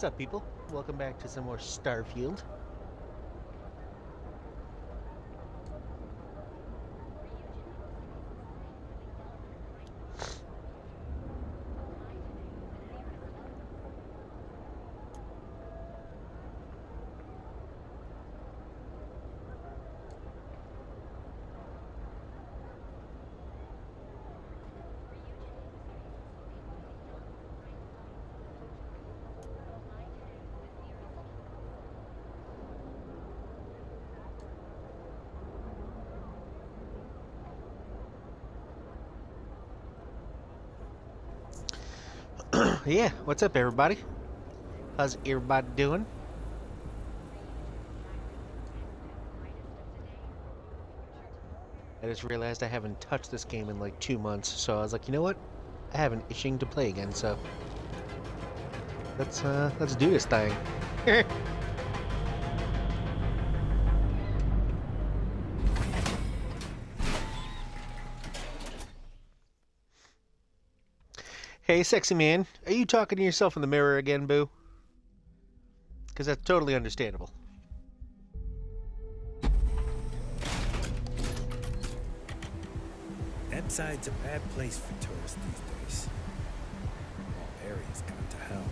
What's up, people? Welcome back to some more Starfield. Yeah, what's up, everybody? How's everybody doing? I just realized I haven't touched this game in like 2 months, so I was like, you know what? I have an itching to play again, so let's do this thing. Hey, sexy man, are you talking to yourself in the mirror again, boo? Because that's totally understandable. Ebbside's a bad place for tourists these days. All areas gone to hell.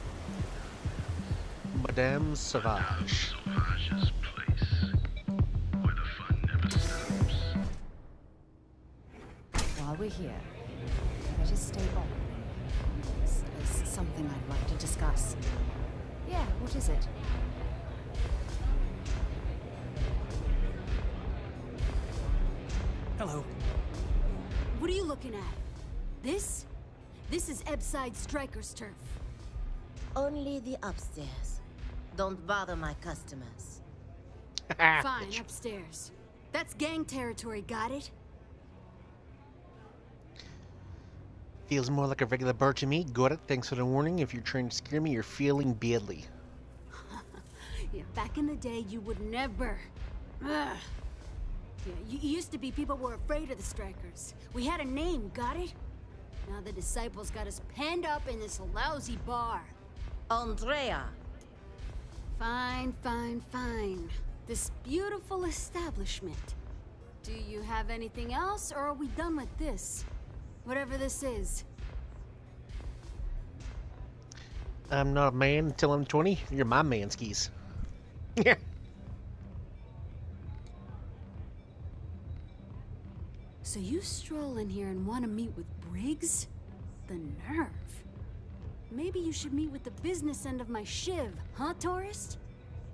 Madame Sauvage. Sauvage's place, where the fun never stops. While we're here, better stay on. There's something I'd like to discuss. Yeah, what is it? Hello. What are you looking at? This? This is Ebbside Striker's turf. Only the upstairs. Don't bother my customers. Fine, upstairs. That's gang territory, got it? Feels more like a regular bar to me. Got it. Thanks for the warning. If you're trying to scare me, you're feeling badly. Yeah, back in the day, you would never. Ugh. Yeah, you used to be people were afraid of the Strikers. We had a name, got it? Now the disciples got us penned up in this lousy bar. Andrea. Fine, fine, fine. This beautiful establishment. Do you have anything else, or are we done with this? Whatever this is. I'm not a man until I'm 20. You're my man skis. Yeah. So you stroll in here and want to meet with Briggs? The nerve. Maybe you should meet with the business end of my shiv, huh, tourist?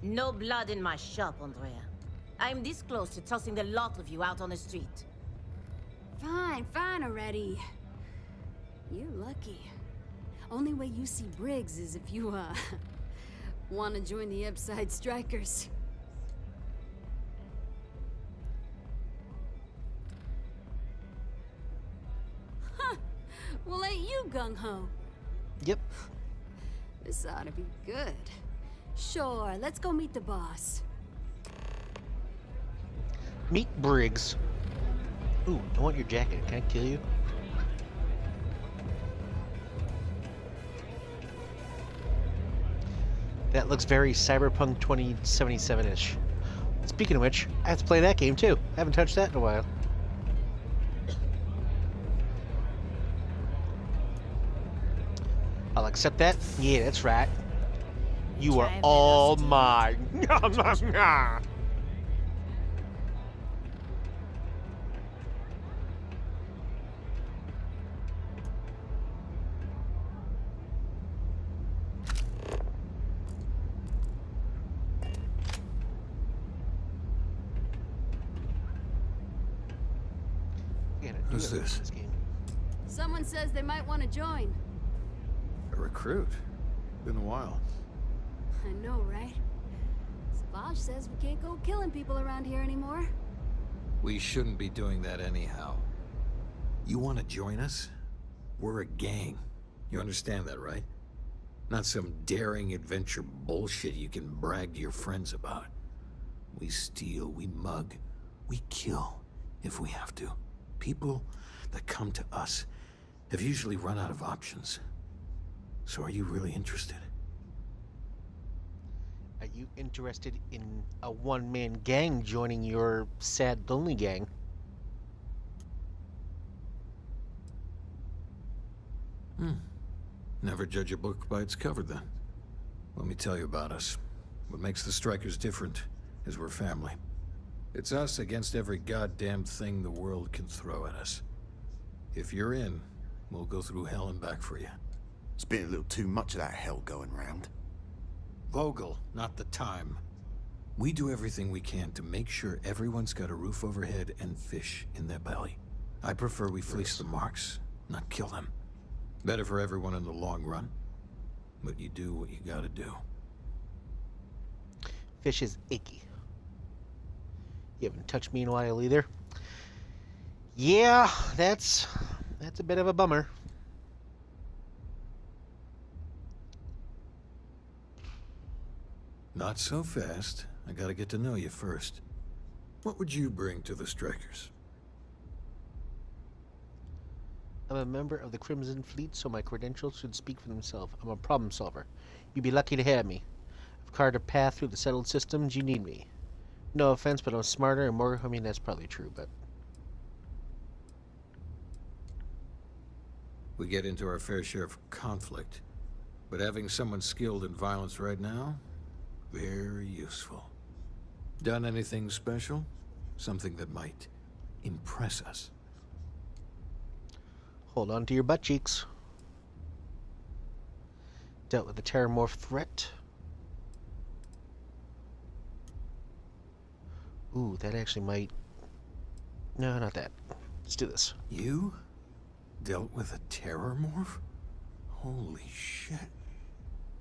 No blood in my shop, Andrea. I'm this close to tossing the lot of you out on the street. Fine, fine already. You're lucky. Only way you see Briggs is if you, want to join the Ebbside Strikers. Huh! Well, ain't you gung-ho? Yep. This ought to be good. Sure, let's go meet the boss. Meet Briggs. Ooh, I want your jacket. Can I kill you? That looks very Cyberpunk 2077-ish. Speaking of which, I have to play that game too. I haven't touched that in a while. I'll accept that. Yeah, that's right. You are all mine. Who's this? Someone says they might want to join. A recruit. Been a while. I know, right? Savage says we can't go killing people around here anymore. We shouldn't be doing that anyhow. You want to join us? We're a gang. You understand that, right? Not some daring adventure bullshit you can brag to your friends about. We steal, we mug, we kill if we have to. People that come to us have usually run out of options. So are you really interested? Are you interested in a one-man gang joining your sad, lonely gang? Never judge a book by its cover, then. Let me tell you about us. What makes the Strikers different is we're family. It's us against every goddamn thing the world can throw at us. If you're in, we'll go through hell and back for you. It's been a little too much of that hell going round. Vogel, not the time. We do everything we can to make sure everyone's got a roof overhead and fish in their belly. I prefer we fleece the marks, not kill them. Better for everyone in the long run. But you do what you gotta do. Fish is icky. You haven't touched me in a while either. Yeah, that's a bit of a bummer. Not so fast. I gotta get to know you first. What would you bring to the Strikers? I'm a member of the Crimson Fleet, so my credentials should speak for themselves. I'm a problem solver. You'd be lucky to have me. I've carved a path through the settled systems. You need me. No offense, but I'm smarter and more... I mean, that's probably true, but... We get into our fair share of conflict. But having someone skilled in violence right now, very useful. Done anything special? Something that might impress us. Hold on to your butt cheeks. Dealt with the Terramorph threat. Ooh, that actually might... No, not that. Let's do this. You? Dealt with a Terramorph? Holy shit.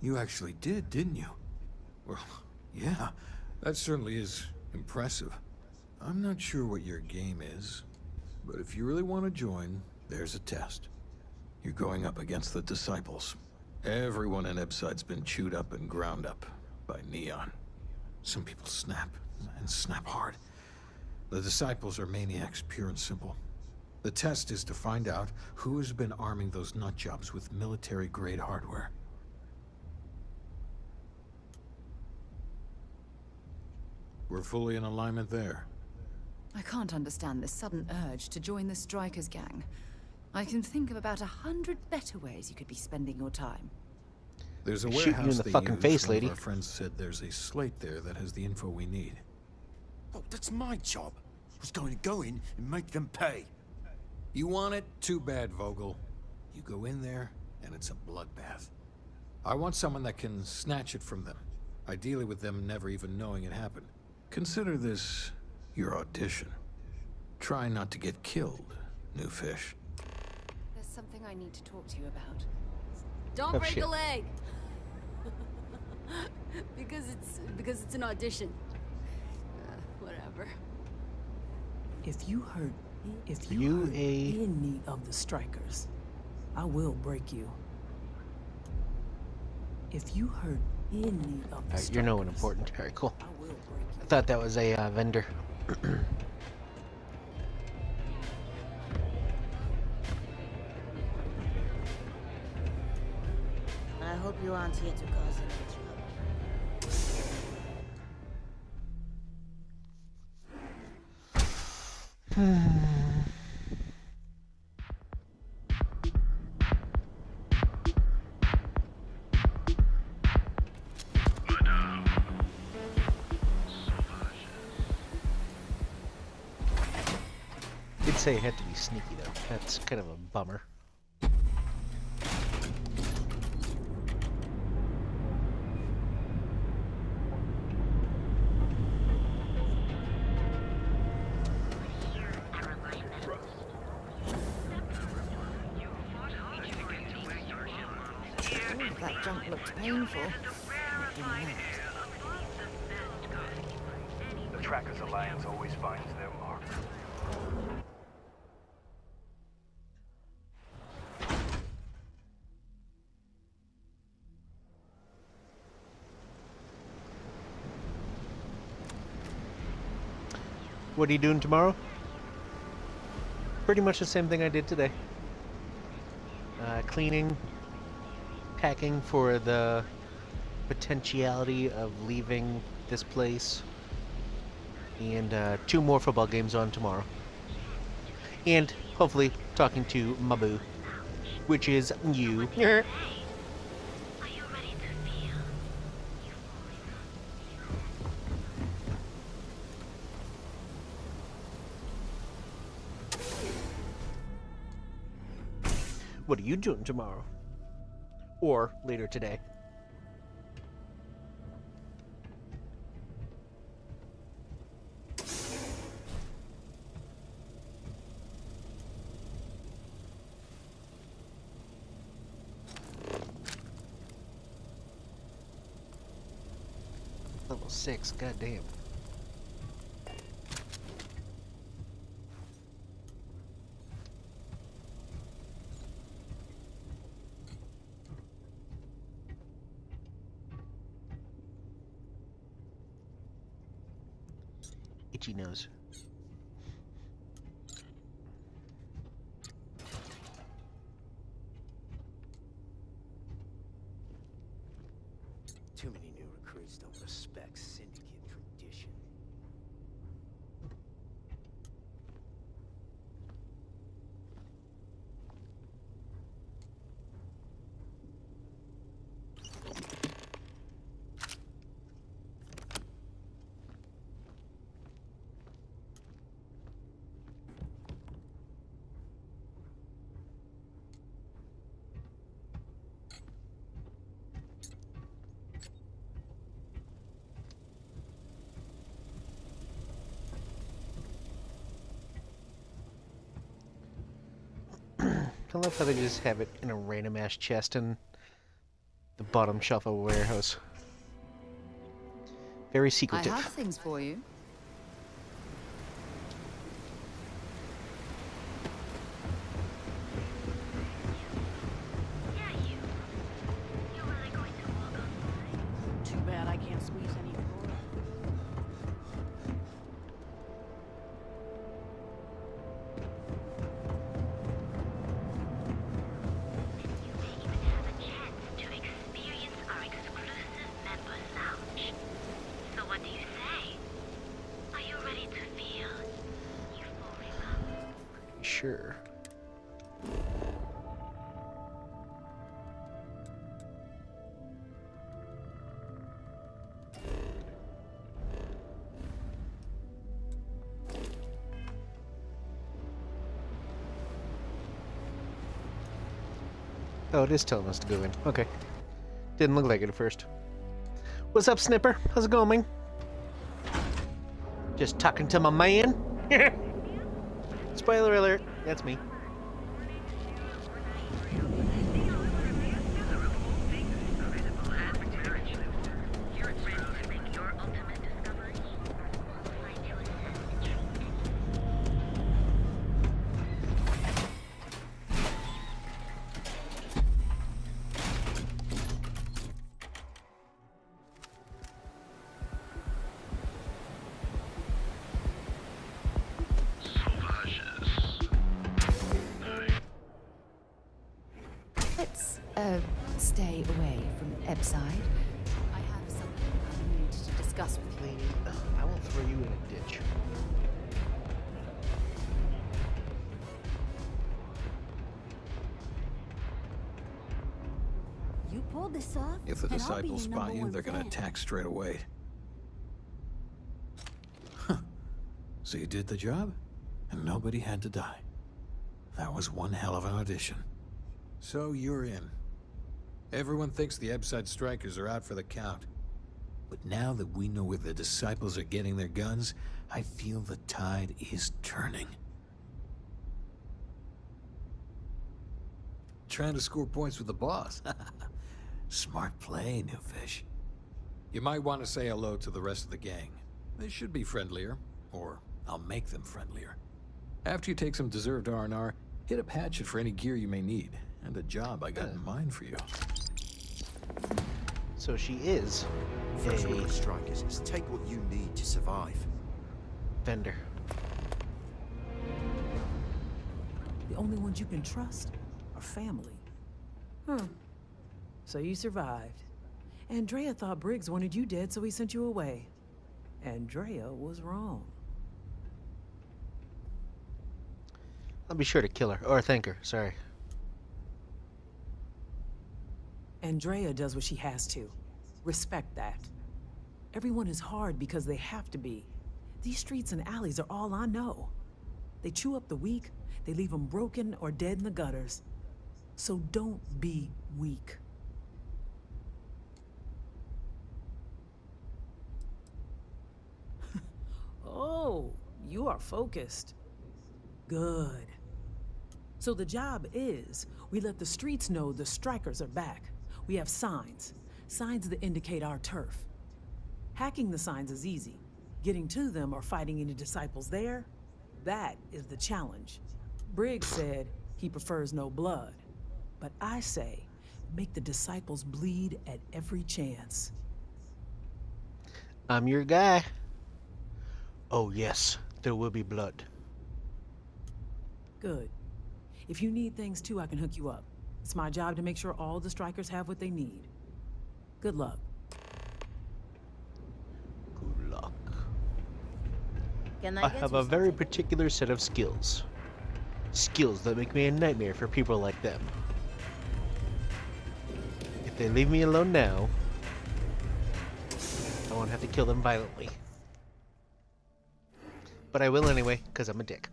You actually did, didn't you? Well, yeah, that certainly is impressive. I'm not sure what your game is, but if you really want to join, there's a test. You're going up against the Disciples. Everyone in Ebbside's been chewed up and ground up by Neon. Some people snap, and snap hard. The Disciples are maniacs, pure and simple. The test is to find out who has been arming those nutjobs with military-grade hardware. We're fully in alignment there. I can't understand this sudden urge to join the Strikers gang. I can think of about 100 better ways you could be spending your time. There's a Shoot you in warehouse the they fucking use. face, One lady. of our friends said there's a slate there that has the info we need. Oh, that's my job. I was going to go in and make them pay. You want it? Too bad, Vogel. You go in there, and it's a bloodbath. I want someone that can snatch it from them. Ideally with them never even knowing it happened. Consider this your audition. Try not to get killed, new fish. There's something I need to talk to you about. Don't Oh, break shit. a leg. because it's an audition. Whatever. If you hurt You hurt a- any of the Strikers, I will break you. If you hurt any of the Alright, you're no one Strikers, important. Alright, cool. I will break I you. thought that was a vendor. I hope you aren't here to cause any trouble. Madame Sauvage. Did say it had to be sneaky though. That's kind of a bummer. Oh, that jump looked painful. The Trackers Alliance always finds their mark. What are you doing tomorrow? Pretty much the same thing I did today. Cleaning, packing for the potentiality of leaving this place. And 2 more football games on tomorrow. And hopefully talking to Mabu, which is you. What are you doing tomorrow? Or later today? Level 6, goddamn. Itchy nose. Too many new recruits don't respect syndicate tradition. I love how they just have it in a random ass chest in the bottom shelf of a warehouse. Very I secretive. have things for you. Too bad I can't squeeze any more. Sure. Oh, it is telling us to go in. Okay. Didn't look like it at first. What's up, Snipper? How's it going, man? Just talking to my man? Spoiler alert, that's me. Let's, stay away from Ebbside. I have something I need to discuss with you. Lady, I will throw you in a ditch. You pulled this off. If the and I'll be disciples your spot number you, one they're gonna fan. attack straight away. Huh. So you did the job? And nobody had to die. That was one hell of an audition. So you're in. Everyone thinks the Ebbside strikers are out for the count. But now that we know where the disciples are getting their guns, I feel the tide is turning. Trying to score points with the boss. Smart play, new fish. You might want to say hello to the rest of the gang. They should be friendlier, or I'll make them friendlier. After you take some deserved R&R, hit up Hatchet for any gear you may need, and a job I got in mind for you. So she is First rule a of strikers is take what you need to survive. vendor. The only ones you can trust are family. So you survived. Andrea thought Briggs wanted you dead, so he sent you away. Andrea was wrong. I'll be sure to kill her. Or thank her, sorry. Andrea does what she has to. Respect that. Everyone is hard because they have to be. These streets and alleys are all I know. They chew up the weak, they leave them broken or dead in the gutters. So don't be weak. Oh, you are focused. Good. So the job is, we let the streets know the strikers are back. We have signs. Signs that indicate our turf. Hacking the signs is easy. Getting to them or fighting any disciples there, that is the challenge. Briggs said he prefers no blood. But I say, make the disciples bleed at every chance. I'm your guy. Oh yes, there will be blood. Good. If you need things too, I can hook you up. It's my job to make sure all the strikers have what they need. Good luck. Good luck. Can I get have you a very something? particular set of skills. Skills that make me a nightmare for people like them. If they leave me alone now, I won't have to kill them violently. But I will anyway, because I'm a dick.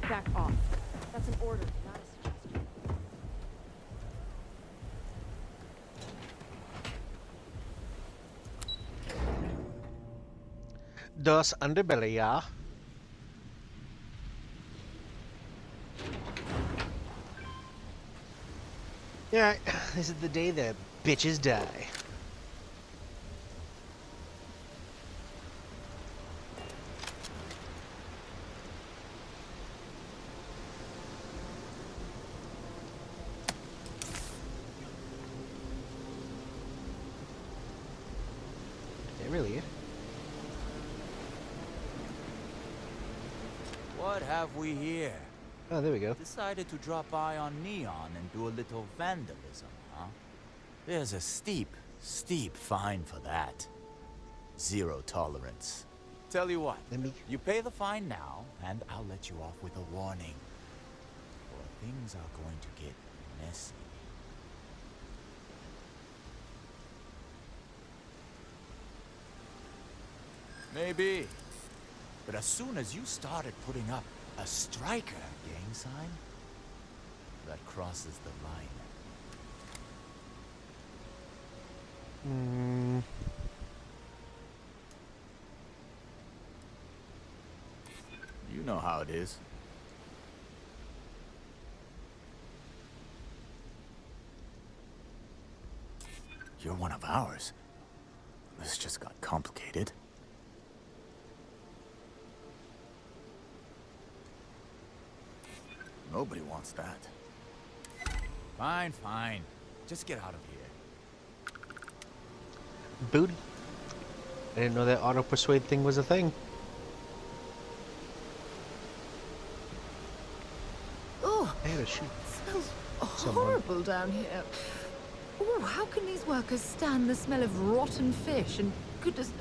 Back off. That's an order, not a suggestion. Das Underbelly, ja. Alright, this is the day that bitches die. Is that really it? What have we here? Oh, there we go. Decided to drop by on Neon and do a little vandalism, huh? There's a steep fine for that. Zero tolerance. Tell you what, you pay the fine now, and I'll let you off with a warning. Or things are going to get messy. Maybe. But as soon as you started putting up a striker gang sign, that crosses the line. You know how it is. You're one of ours. This just got complicated. Nobody wants that. Fine, fine. Just get out of here. Booty. I didn't know that auto persuade thing was a thing. Oh, I had to shoot. smells someone. horrible down here. Oh, how can these workers stand the smell of rotten fish and goodness knows...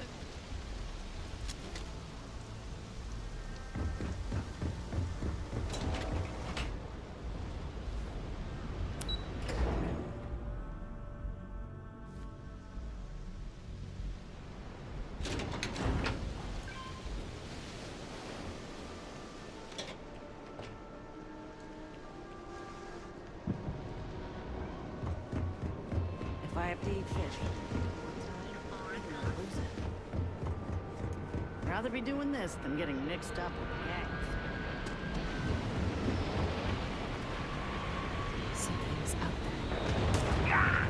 If I have to eat fish, I reckon I'll lose it. Rather be doing this than getting mixed up with gangs. Something's up there.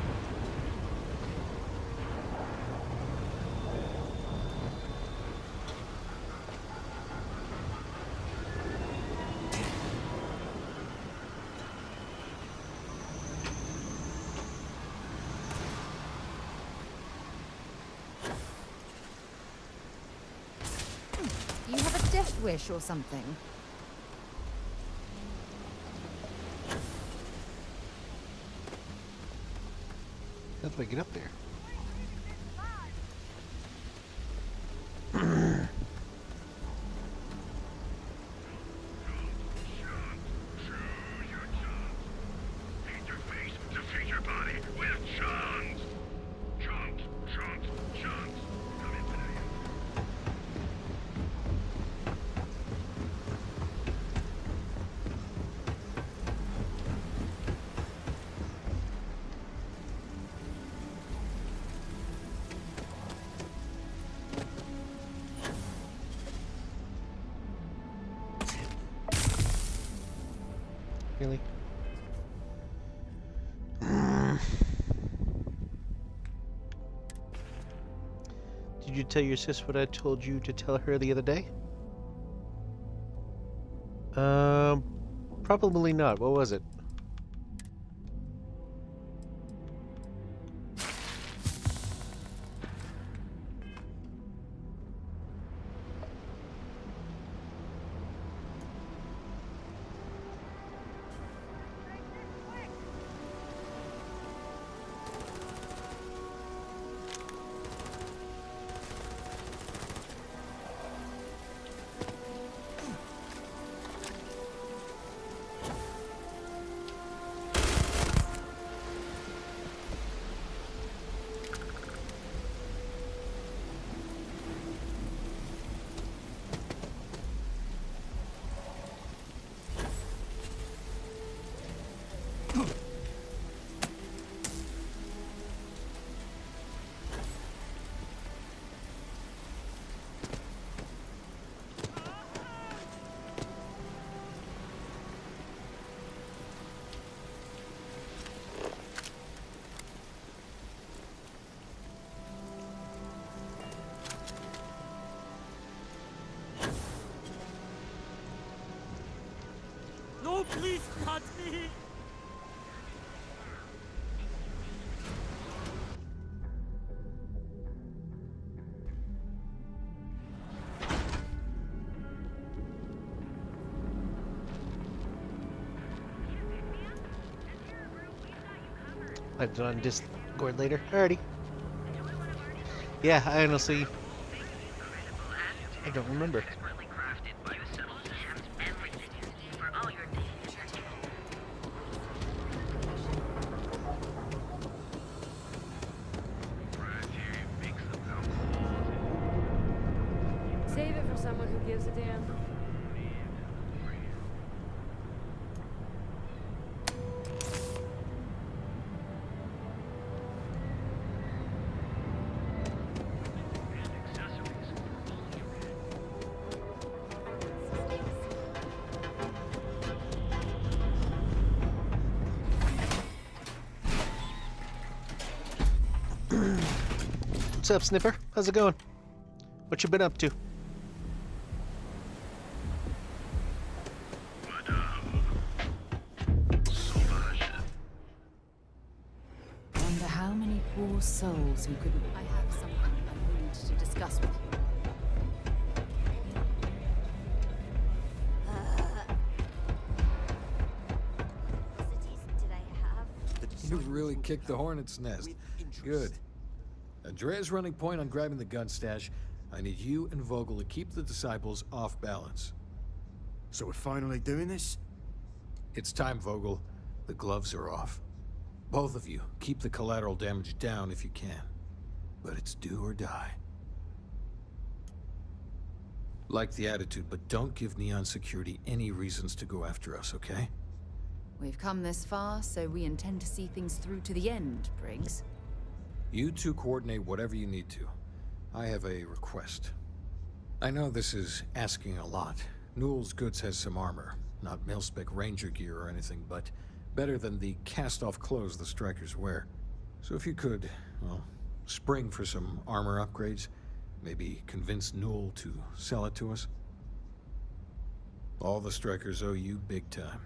wish or something. How do I get up there? Really? Did you tell your sis what I told you to tell her the other day? Probably not. What was it? No, please, not me! I do it on Discord later. Alrighty. Yeah, I honestly... I don't remember. Save it for someone who gives a damn. What's up, Sniffer? How's it going? What you been up to? Wonder how many poor souls who couldn't. I have something I need to discuss with you. You've really kicked the hornet's nest. Good. Andrea's running point on grabbing the gun stash. I need you and Vogel to keep the disciples off balance. So we're finally doing this? It's time, Vogel. The gloves are off. Both of you, keep the collateral damage down if you can. But it's do or die. Like the attitude, but don't give Neon Security any reasons to go after us, okay? We've come this far, so we intend to see things through to the end, Briggs. You two coordinate whatever you need to. I have a request. I know this is asking a lot. Newell's Goods has some armor. Not mil-spec ranger gear or anything, but better than the cast-off clothes the strikers wear. So if you could, well, spring for some armor upgrades, maybe convince Newell to sell it to us. All the strikers owe you big time.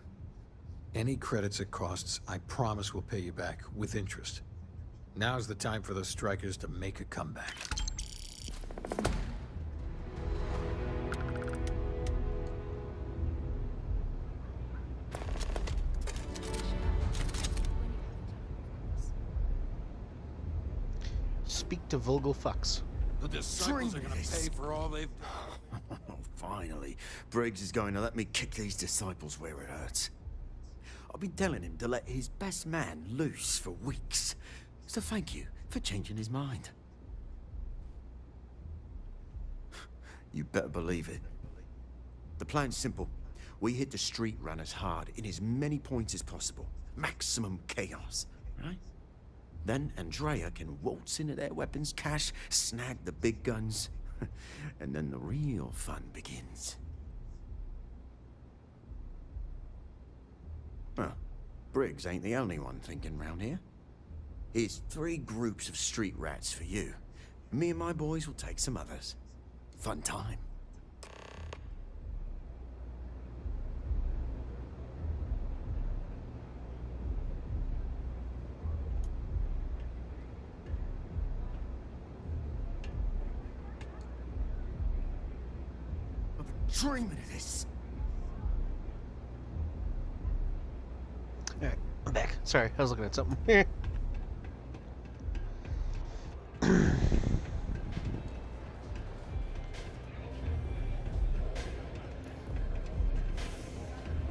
Any credits it costs, I promise we'll pay you back, with interest. Now's the time for the strikers to make a comeback. speak to Vogel Fox. The disciples are gonna pay for all they've done. Finally, Briggs is going to let me kick these disciples where it hurts. I've been telling him to let his best man loose for weeks. So thank you for changing his mind. You better believe it. The plan's simple. We hit the street runners hard in as many points as possible. Maximum chaos, right? Then Andrea can waltz into their weapons cache, snag the big guns, and then the real fun begins. Well, Briggs ain't the only one thinking round here. Here's 3 groups of street rats for you. Me and my boys will take some others. Fun time. I've been dreaming of this. Alright, I'm back. Sorry, I was looking at something.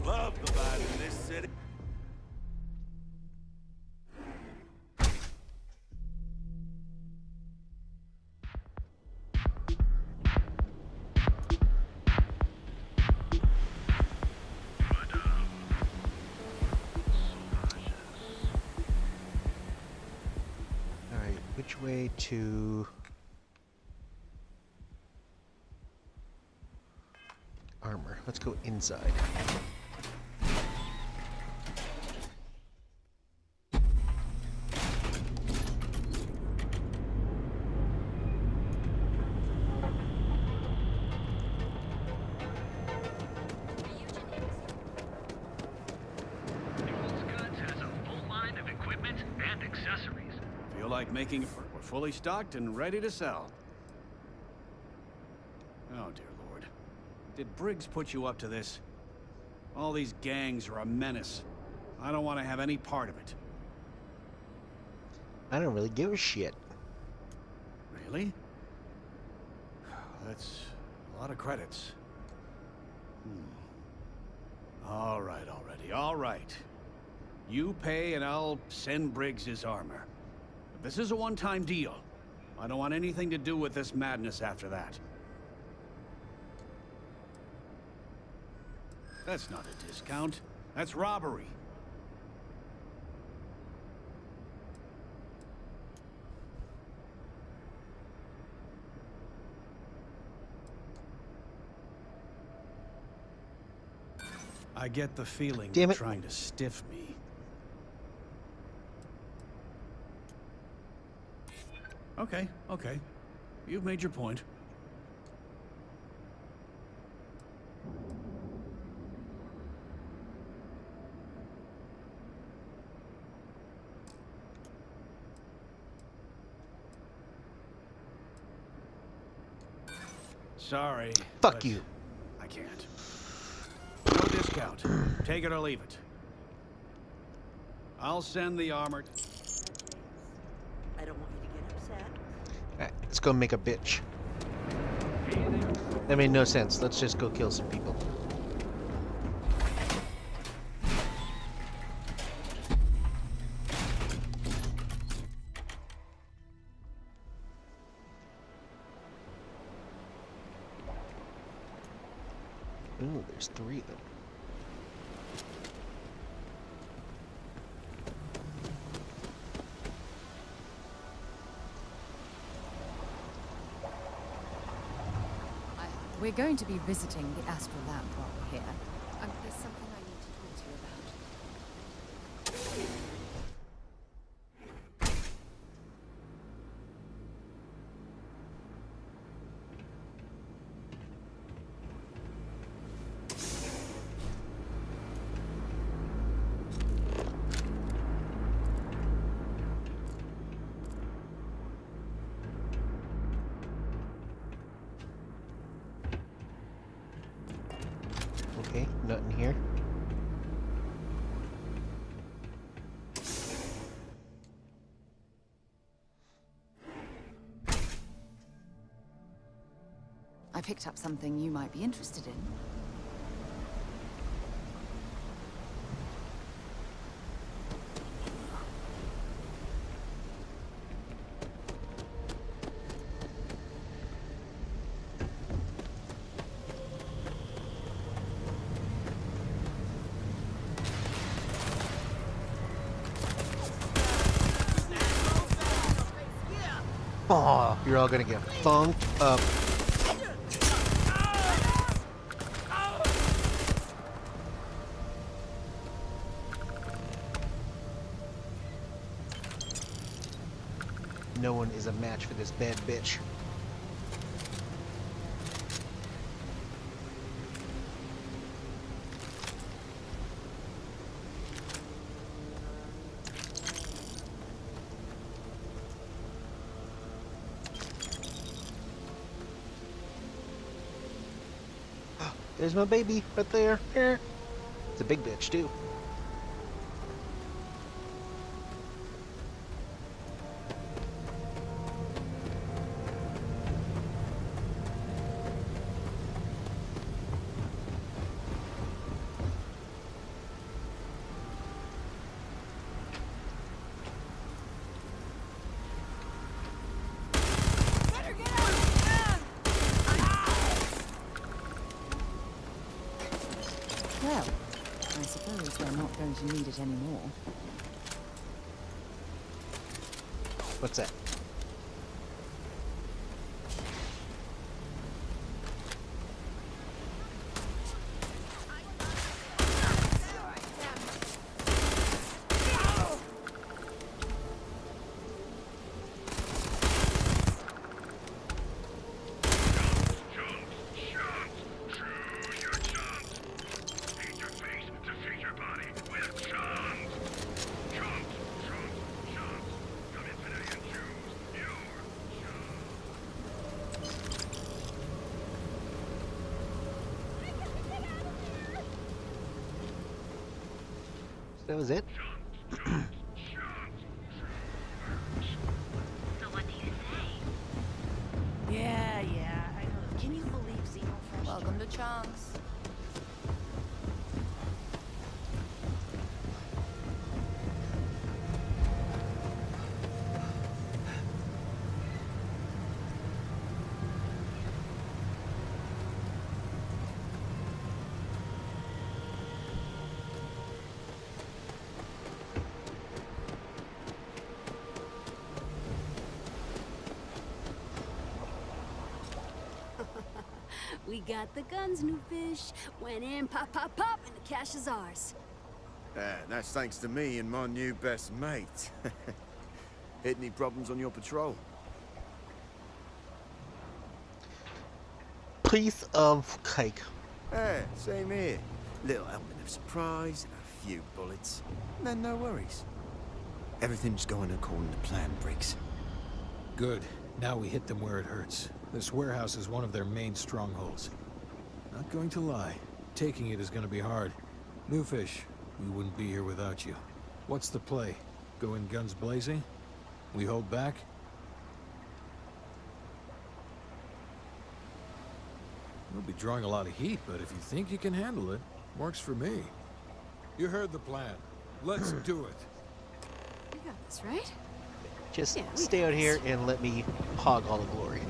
Love the vibe in this city. Alright, which way to... armor? Let's go inside. Dribbles Goods has a full line of equipment and accessories. Feel like making it? We're fully stocked and ready to sell. Oh, dear Lord. Did Briggs put you up to this? All these gangs are a menace. I don't want to have any part of it. I don't really give a shit. Really? That's a lot of credits. All right, already. All right. You pay and I'll send Briggs his armor. But this is a one-time deal. I don't want anything to do with this madness after that. That's not a discount. That's robbery. I get the feeling Damn you're it. trying to stiff me. Okay, okay. You've made your point. Sorry. Fuck but you. I can't. No discount. Take it or leave it. I'll send the armor. I don't want you to get upset. Alright, let's go make a bitch. That made no sense. Let's just go kill some people. Ooh, there's 3 of them. We're going to be visiting the Astral Lamp while we're here. There's something I need to talk to you about. Okay, nothing here. picked up something you might be interested in. Oh, you're all gonna get funked up. No one is a match for this bad bitch. There's my baby right there. It's a big bitch too. Well, I suppose we're not going to need it anymore. What's that? That was it? So what do you say? Yeah, I know. Can you believe Xenofresh? Welcome to Chance. We got the guns, new fish. Went in, pop, pop, pop, and the cash is ours. That's thanks to me and my new best mate. Hit any problems on your patrol? Piece of cake. Same here. Little element of surprise and a few bullets. Then no worries. Everything's going according to plan, Briggs. Good. Now we hit them where it hurts. This warehouse is one of their main strongholds. Not going to lie. Taking it is going to be hard. New fish, we wouldn't be here without you. What's the play? Go in guns blazing? We hold back? We'll be drawing a lot of heat, but if you think you can handle it, works for me. You heard the plan. Let's do it. You got this, right? Just Yeah, we stay got out this. here and let me hog all the glory.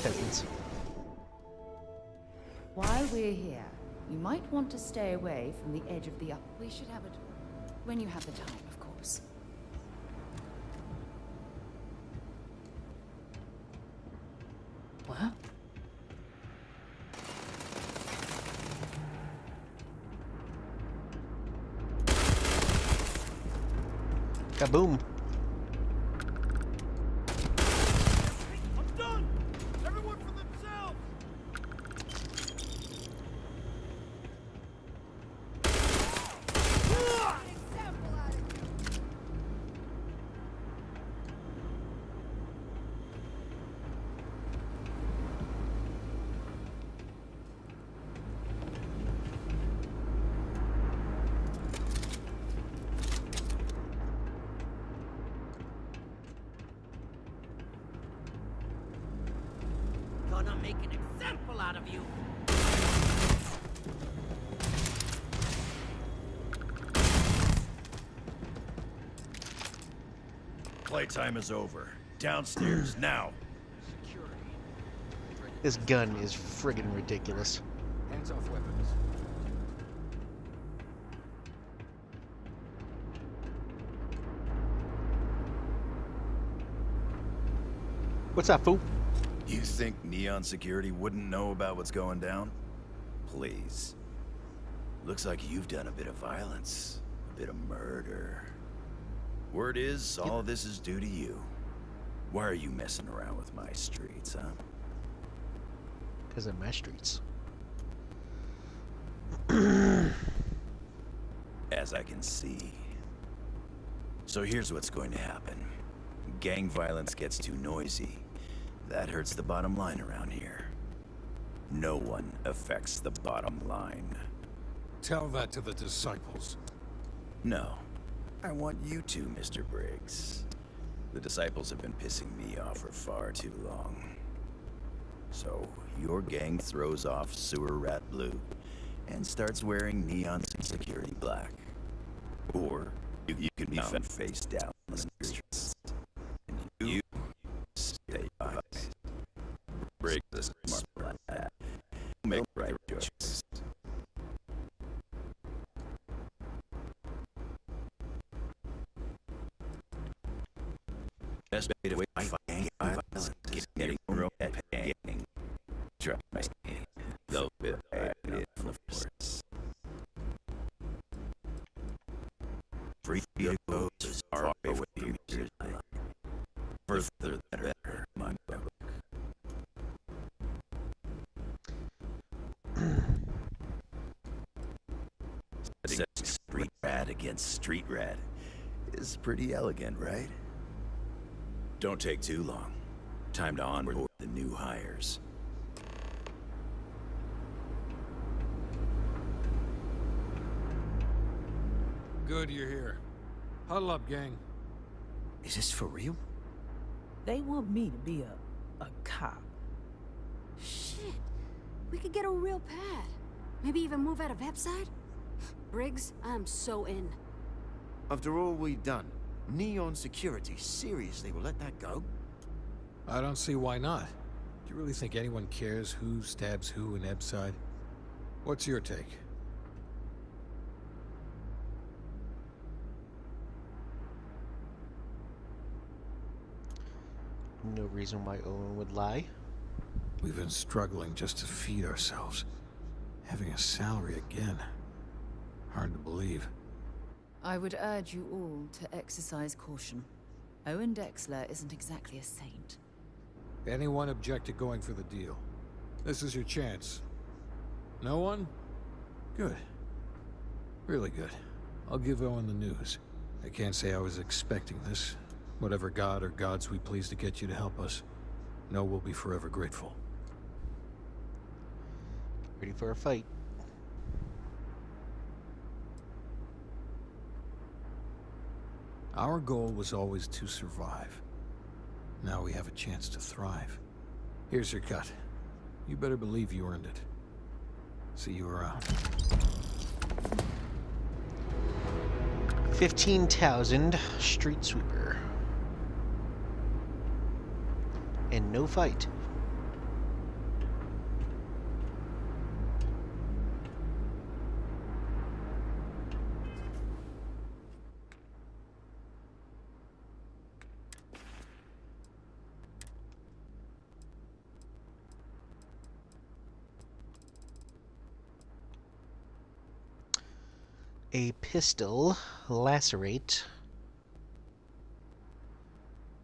Peasants. While we're here, you might want to stay away from the edge of the up. We should have it when you have the time, of course. What? Kaboom. I'm done! Everyone for themselves! make an example out of you. Playtime is over. Downstairs, now. This gun is friggin' ridiculous. Hands off weapons. What's up, fool? You think Neon Security wouldn't know about what's going down? Please. Looks like you've done a bit of violence. A bit of murder. Word is, all this is due to you. Why are you messing around with my streets, huh? Because of my streets. As I can see. So here's what's going to happen. Gang violence gets too noisy. That hurts the bottom line around here. No one affects the bottom line. Tell that to the disciples. No. I want you to, Mr. Briggs. The disciples have been pissing me off for far too long. So, your gang throws off Sewer Rat Blue and starts wearing Neon Security Black. Or, you can be found face down in the streets. And you stay by. Briggs is smart like that. Make the right choice. Best way to fight gang violence is getting real at gang. Trust me, they'll be it from the force. Free goes far away from your life. Further the better, my book. Street rat against street rat is pretty elegant, right? Don't take too long. Time to onboard the new hires. Good you're here. Huddle up, gang. Is this for real? They want me to be a cop. Shit. We could get a real pad. Maybe even move out of Ebbside? Briggs, I'm so in. After all we've done, Neon Security seriously will let that go? I don't see why not. Do you really think anyone cares who stabs who in Ebbside? What's your take? No reason why Owen would lie. We've been struggling just to feed ourselves. Having a salary again. Hard to believe. I would urge you all to exercise caution. Owen Dexler isn't exactly a saint. Anyone object to going for the deal? This is your chance. No one? Good. Really good. I'll give Owen the news. I can't say I was expecting this. Whatever god or gods we please to get you to help us, know we'll be forever grateful. Ready for a fight. Our goal was always to survive. Now we have a chance to thrive. Here's your cut. You better believe you earned it. See you around. 15,000 street sweeper. And no fight. A pistol, lacerate.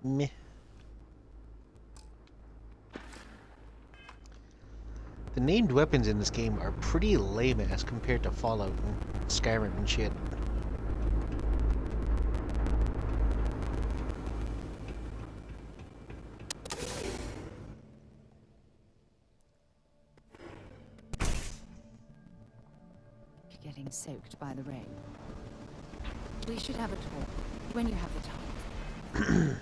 Meh. The named weapons in this game are pretty lame as compared to Fallout and Skyrim and shit. Getting soaked by the rain. We should have a talk when you have the time.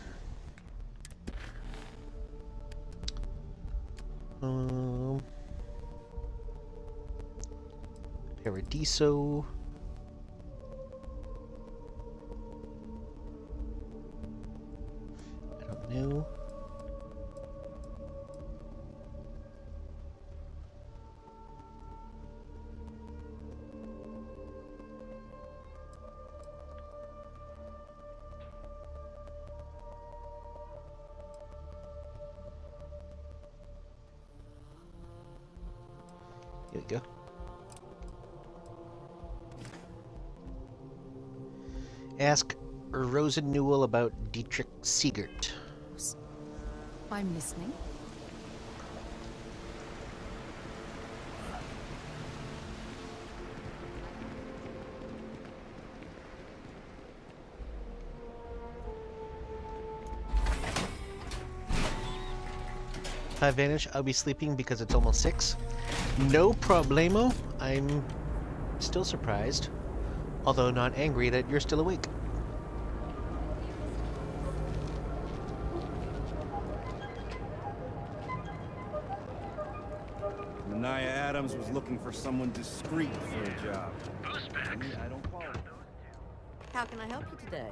be so... I don't know. Here we go. Ask Rosen Newell about Dietrich Siegert. I'm listening. If I vanish, I'll be sleeping because it's almost 6. No problemo. I'm still surprised, although not angry that you're still awake. Mania Adams was looking for someone discreet for a job. I don't follow. How can I help you today?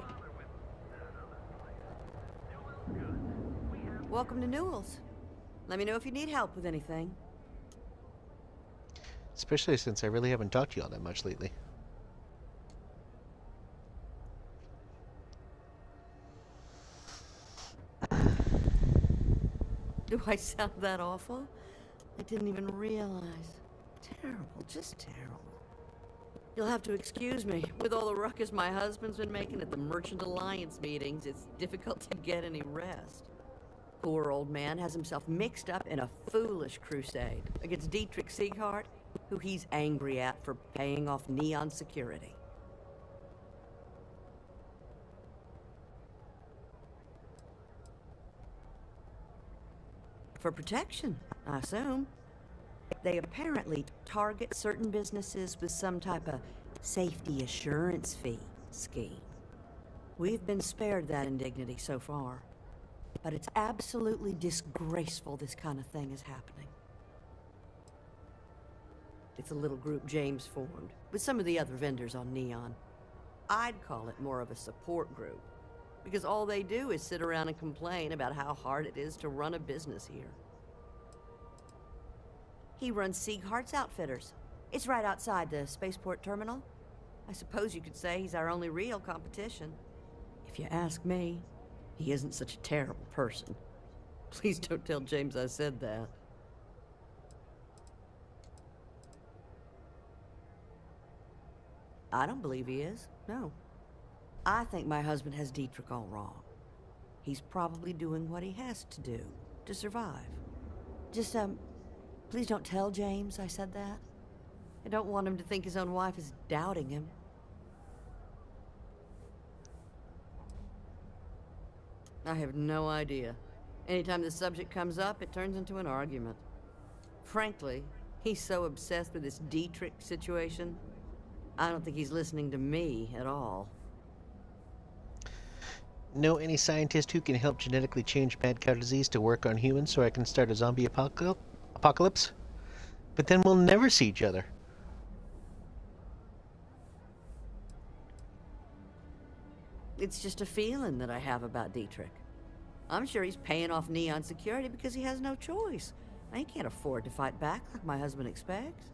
Welcome to Newell's. Let me know if you need help with anything. Especially since I really haven't talked to you all that much lately. Do I sound that awful? I didn't even realize. Terrible, just terrible. You'll have to excuse me. With all the ruckus my husband's been making at the Merchant Alliance meetings, it's difficult to get any rest. Poor old man has himself mixed up in a foolish crusade against Dietrich Siegert, who he's angry at for paying off Neon security. For protection, I assume. They apparently target certain businesses with some type of safety assurance fee scheme. We've been spared that indignity so far. But it's absolutely disgraceful this kind of thing is happening. It's a little group James formed, with some of the other vendors on Neon. I'd call it more of a support group, because all they do is sit around and complain about how hard it is to run a business here. He runs Sieghart's Outfitters. It's right outside the spaceport terminal. I suppose you could say he's our only real competition. If you ask me, he isn't such a terrible person. Please don't tell James I said that. I don't believe he is, no. I think my husband has Dietrich all wrong. He's probably doing what he has to do to survive. Just, please don't tell James I said that. I don't want him to think his own wife is doubting him. I have no idea. Anytime the subject comes up, it turns into an argument. Frankly, he's so obsessed with this Dietrich situation, I don't think he's listening to me at all. Know any scientist who can help genetically change mad cow disease to work on humans so I can start a zombie apocalypse? But then we'll never see each other. It's just a feeling that I have about Dietrich. I'm sure he's paying off Neon security because he has no choice. He can't afford to fight back like my husband expects.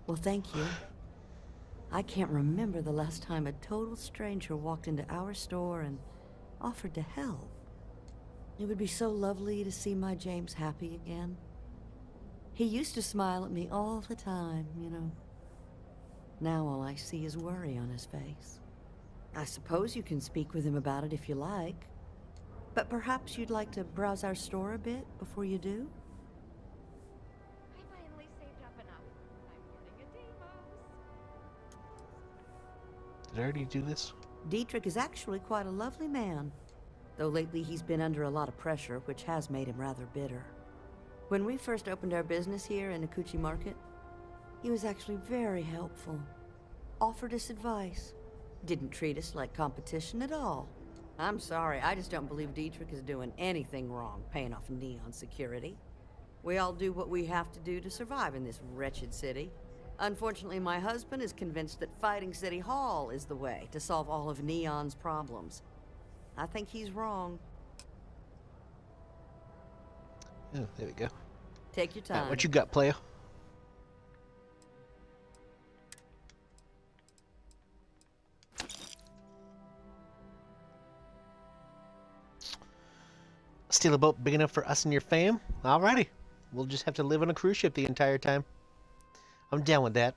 Well, thank you. I can't remember the last time a total stranger walked into our store and offered to help. It would be so lovely to see my James happy again. He used to smile at me all the time, you know. Now all I see is worry on his face. I suppose you can speak with him about it if you like. But perhaps you'd like to browse our store a bit before you do? I finally saved up enough. I'm getting a Deimos. Did I already do this? Dietrich is actually quite a lovely man. Though lately he's been under a lot of pressure, which has made him rather bitter. When we first opened our business here in Akuchi Market, he was actually very helpful. Offered us advice. Didn't treat us like competition at all. I'm sorry, I just don't believe Dietrich is doing anything wrong paying off Neon security. We all do what we have to do to survive in this wretched city. Unfortunately, my husband is convinced that fighting City Hall is the way to solve all of Neon's problems. I think he's wrong. Oh, there we go. Take your time. What you got, player? Steal a boat big enough for us and your fam? Alrighty. We'll just have to live on a cruise ship the entire time. I'm down with that.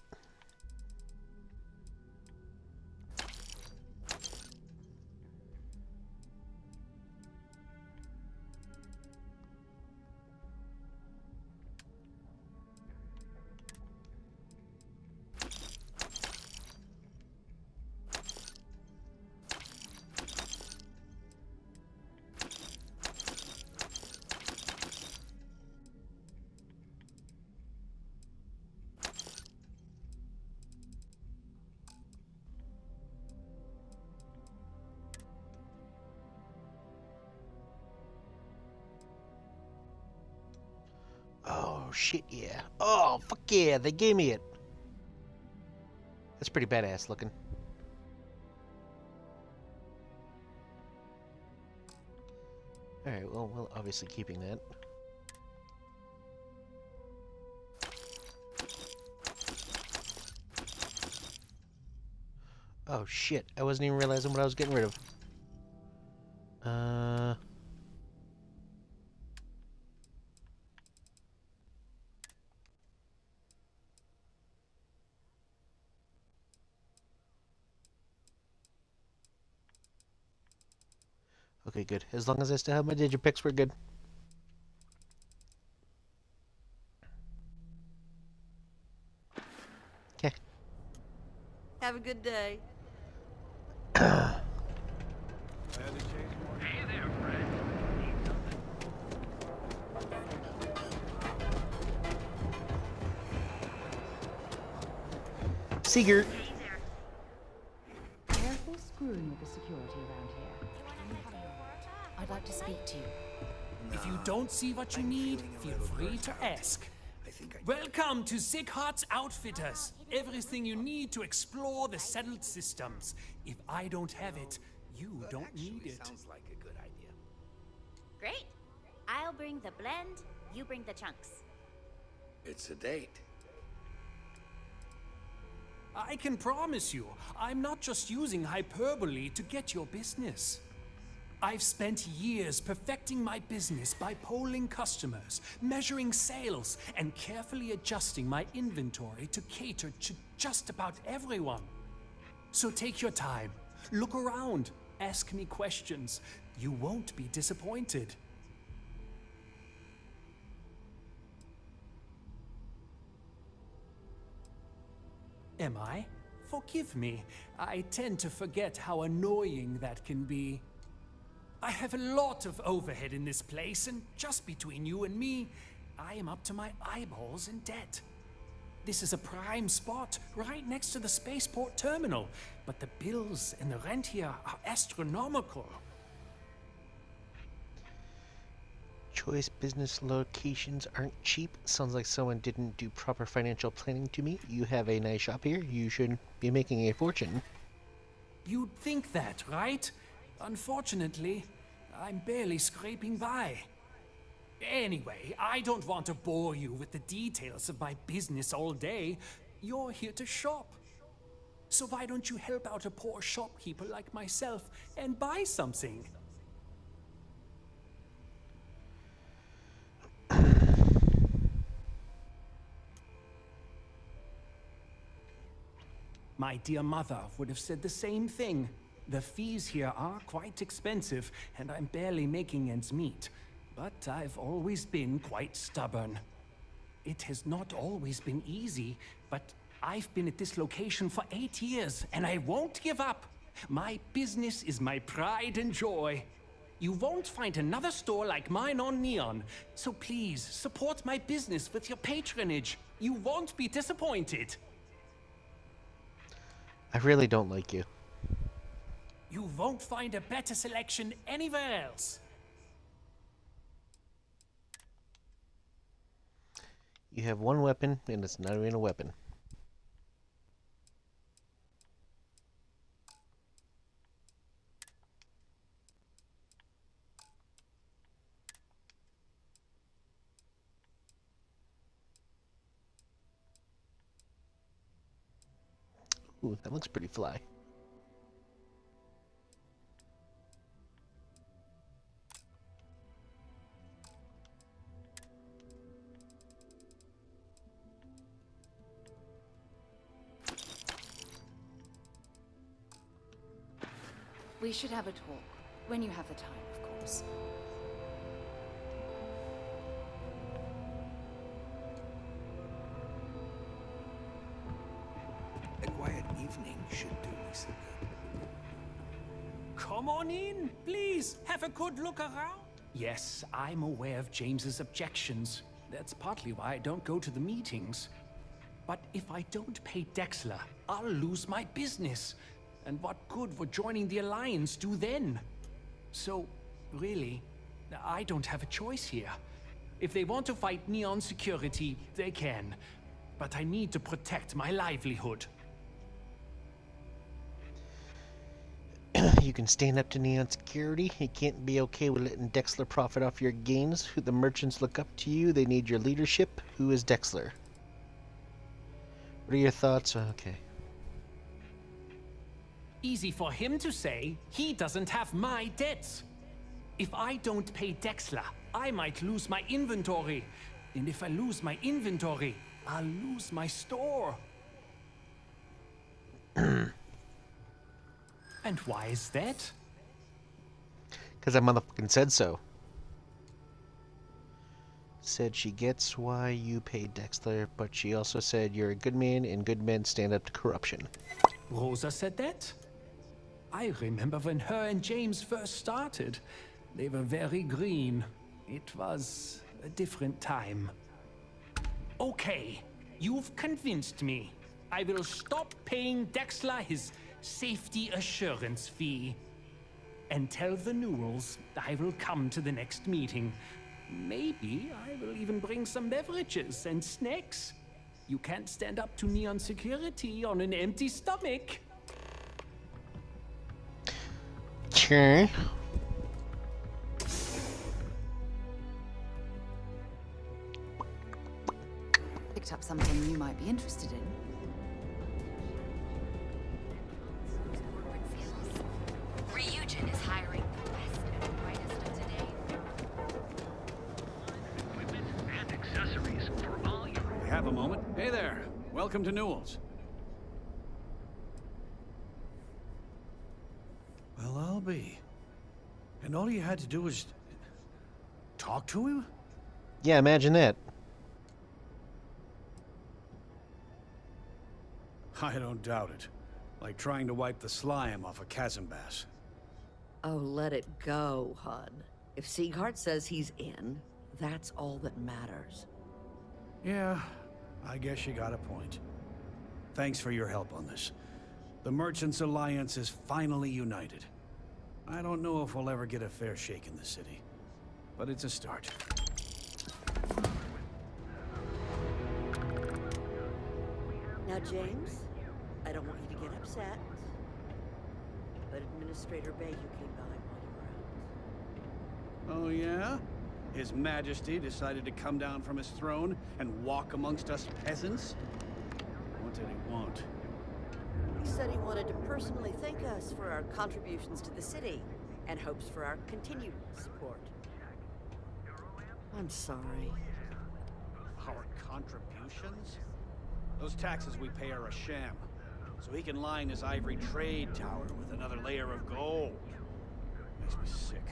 Oh, shit, yeah. Oh, fuck yeah, they gave me it. That's pretty badass looking. Alright, well, we're obviously keeping that. Oh, shit, I wasn't even realizing what I was getting rid of. Okay, good. As long as I still have my digipicks, we're good. Okay. Have a good day. Hey there, Fred. Need something? Seeger. Careful screwing with the security around here. I'd like to speak to you. If you don't see what you need, feel free to ask. Welcome to Sick Heart's Outfitters. Everything you need to explore the settled systems. If I don't have it, you don't need it. Sounds like a good idea. Great. I'll bring the blend, you bring the chunks. It's a date. I can promise you, I'm not just using hyperbole to get your business. I've spent years perfecting my business by polling customers, measuring sales, and carefully adjusting my inventory to cater to just about everyone. So take your time, look around, ask me questions. You won't be disappointed. Am I? Forgive me. I tend to forget how annoying that can be. I have a lot of overhead in this place, and just between you and me, I am up to my eyeballs in debt. This is a prime spot, right next to the spaceport terminal, but the bills and the rent here are astronomical. Choice business locations aren't cheap. Sounds like someone didn't do proper financial planning to me. You have a nice shop here. You should be making a fortune. You'd think that, right? Unfortunately, I'm barely scraping by. Anyway, I don't want to bore you with the details of my business all day. You're here to shop. So why don't you help out a poor shopkeeper like myself and buy something? My dear mother would have said the same thing. The fees here are quite expensive, and I'm barely making ends meet. But I've always been quite stubborn. It has not always been easy, but I've been at this location for 8 years, and I won't give up. My business is my pride and joy. You won't find another store like mine on Neon, so please support my business with your patronage. You won't be disappointed. I really don't like you. You won't find a better selection anywhere else. You have one weapon, and it's not even a weapon. Ooh, that looks pretty fly. We should have a talk. When you have the time, of course. A quiet evening should do me some good. Come on in, please. Have a good look around. Yes, I'm aware of James's objections. That's partly why I don't go to the meetings. But if I don't pay Dexler, I'll lose my business. And what good would joining the Alliance do then? So, really, I don't have a choice here. If they want to fight Neon Security, they can. But I need to protect my livelihood. You can stand up to Neon Security. You can't be okay with letting Dexler profit off your gains. The merchants look up to you. They need your leadership. Who is Dexler? What are your thoughts? Okay. Easy for him to say. He doesn't have my debts. If I don't pay Dexler, I might lose my inventory. And if I lose my inventory, I'll lose my store. And why is that? Because that motherfucking said so. Said she gets why you paid Dexler, but she also said you're a good man and good men stand up to corruption. Rosa said that? I remember when her and James first started. They were very green. It was a different time. Okay, you've convinced me. I will stop paying Dexler his safety assurance fee. And tell the Newells I will come to the next meeting. Maybe I will even bring some beverages and snacks. You can't stand up to Neon Security on an empty stomach. Okay. Picked up something you might be interested in. Ryujin is hiring the best and brightest of today. Equipment and accessories for all your... We have a moment. Hey there. Welcome to Newell's. Well, I'll be. And all you had to do was... talk to him? Yeah, imagine that. I don't doubt it. Like trying to wipe the slime off a chasm bass. Oh, let it go, Hud. If Sieghart says he's in, that's all that matters. Yeah, I guess you got a point. Thanks for your help on this. The Merchants Alliance is finally united. I don't know if we'll ever get a fair shake in the city, but it's a start. Now, James, I don't want you to get upset, but Administrator Bayou came by while you were out. Oh yeah? His Majesty decided to come down from his throne and walk amongst us peasants? What did he want? He said he wanted to personally thank us for our contributions to the city and hopes for our continued support. I'm sorry. Our contributions? Those taxes we pay are a sham, so he can line his ivory trade tower with another layer of gold. Makes me sick.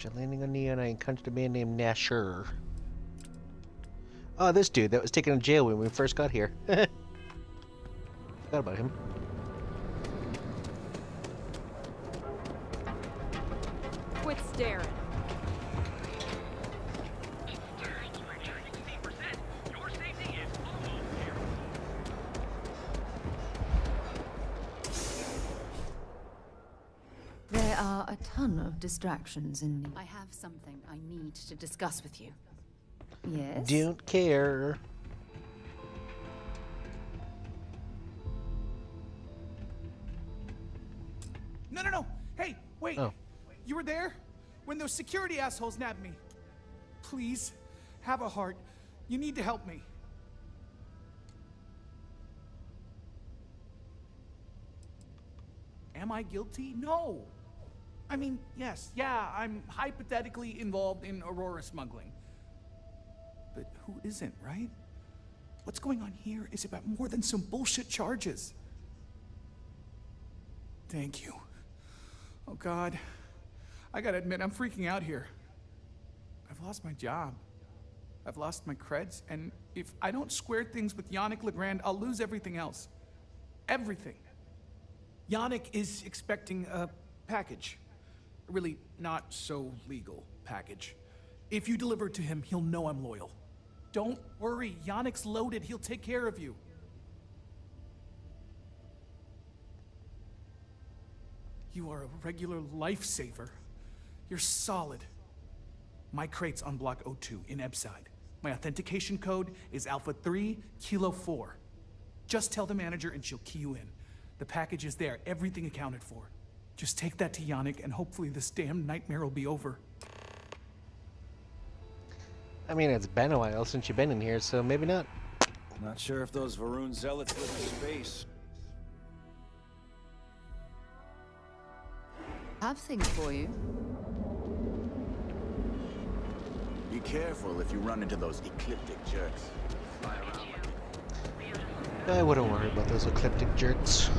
After landing on Neon, I encountered a man named Nasher. Oh, this dude that was taken to jail when we first got here. Forgot about him. Darren. There are a ton of distractions in me. I have something I need to discuss with you. Yes? Don't care. No. Hey, wait. Oh. You were there when those security assholes nabbed me. Please, have a heart. You need to help me. Am I guilty? No. I mean, yes, yeah, I'm hypothetically involved in Aurora smuggling. But who isn't, right? What's going on here is about more than some bullshit charges. Thank you. Oh, God. I gotta admit, I'm freaking out here. I've lost my job. I've lost my creds, and if I don't square things with Yannick Legrand, I'll lose everything else. Everything. Yannick is expecting a package. A really not so legal package. If you deliver it to him, he'll know I'm loyal. Don't worry, Yannick's loaded. He'll take care of you. You are a regular lifesaver. You're solid. My crate's on block O2 in Ebbside. My authentication code is Alpha 3 Kilo 4. Just tell the manager and she'll key you in. The package is there, everything accounted for. Just take that to Yannick and hopefully this damn nightmare will be over. I mean, it's been a while since you've been in here, so maybe not. Not sure if those Varun zealots live in space. I have things for you. Be careful if you run into those ecliptic jerks. Fly around. I wouldn't worry about those ecliptic jerks.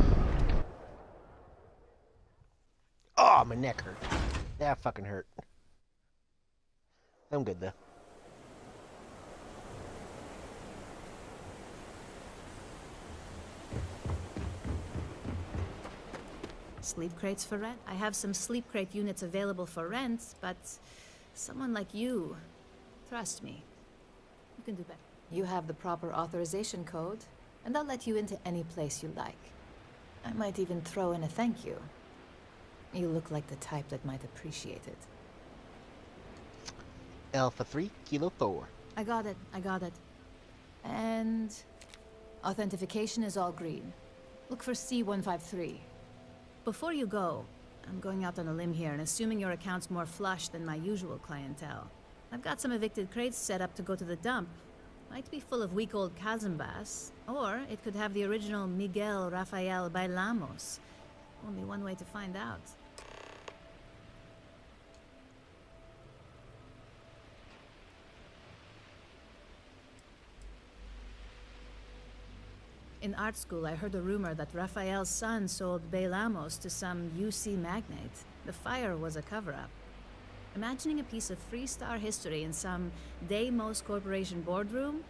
Oh, my neck hurt. That fucking hurt. I'm good, though. Sleep crates for rent? I have some sleep crate units available for rent, but someone like you, trust me, you can do better. You have the proper authorization code, and I'll let you into any place you like. I might even throw in a thank you. You look like the type that might appreciate it. Alpha 3 Kilo 4. I got it. And authentication is all green. Look for C153. Before you go, I'm going out on a limb here and assuming your account's more flush than my usual clientele. I've got some evicted crates set up to go to the dump. Might be full of week-old Kazambas, or it could have the original Miguel Rafael Bailamos. Only one way to find out. In art school, I heard a rumor that Rafael's son sold Bailamos to some UC magnate. The fire was a cover-up. Imagining a piece of three-star history in some Deimos Corporation boardroom?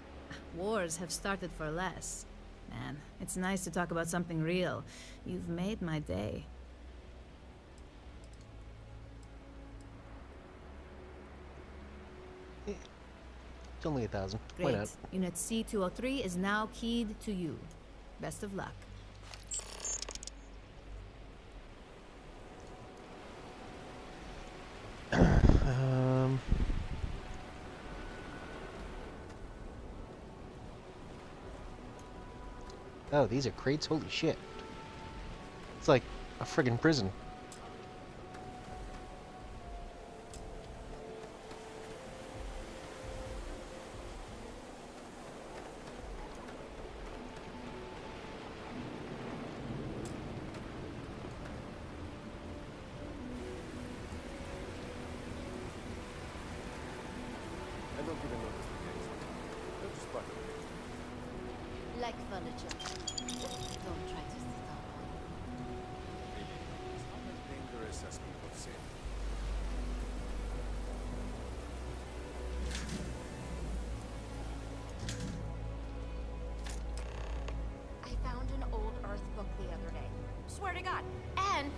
Wars have started for less. Man, it's nice to talk about something real. You've made my day. It's only 1,000. Why Great. not? Unit C203 is now keyed to you. Best of luck. Oh, these are crates? Holy shit. It's like a friggin' prison. Like furniture. Don't try to sit on. It's not as dangerous as people say. I found an old Earth book the other day. Swear to God. And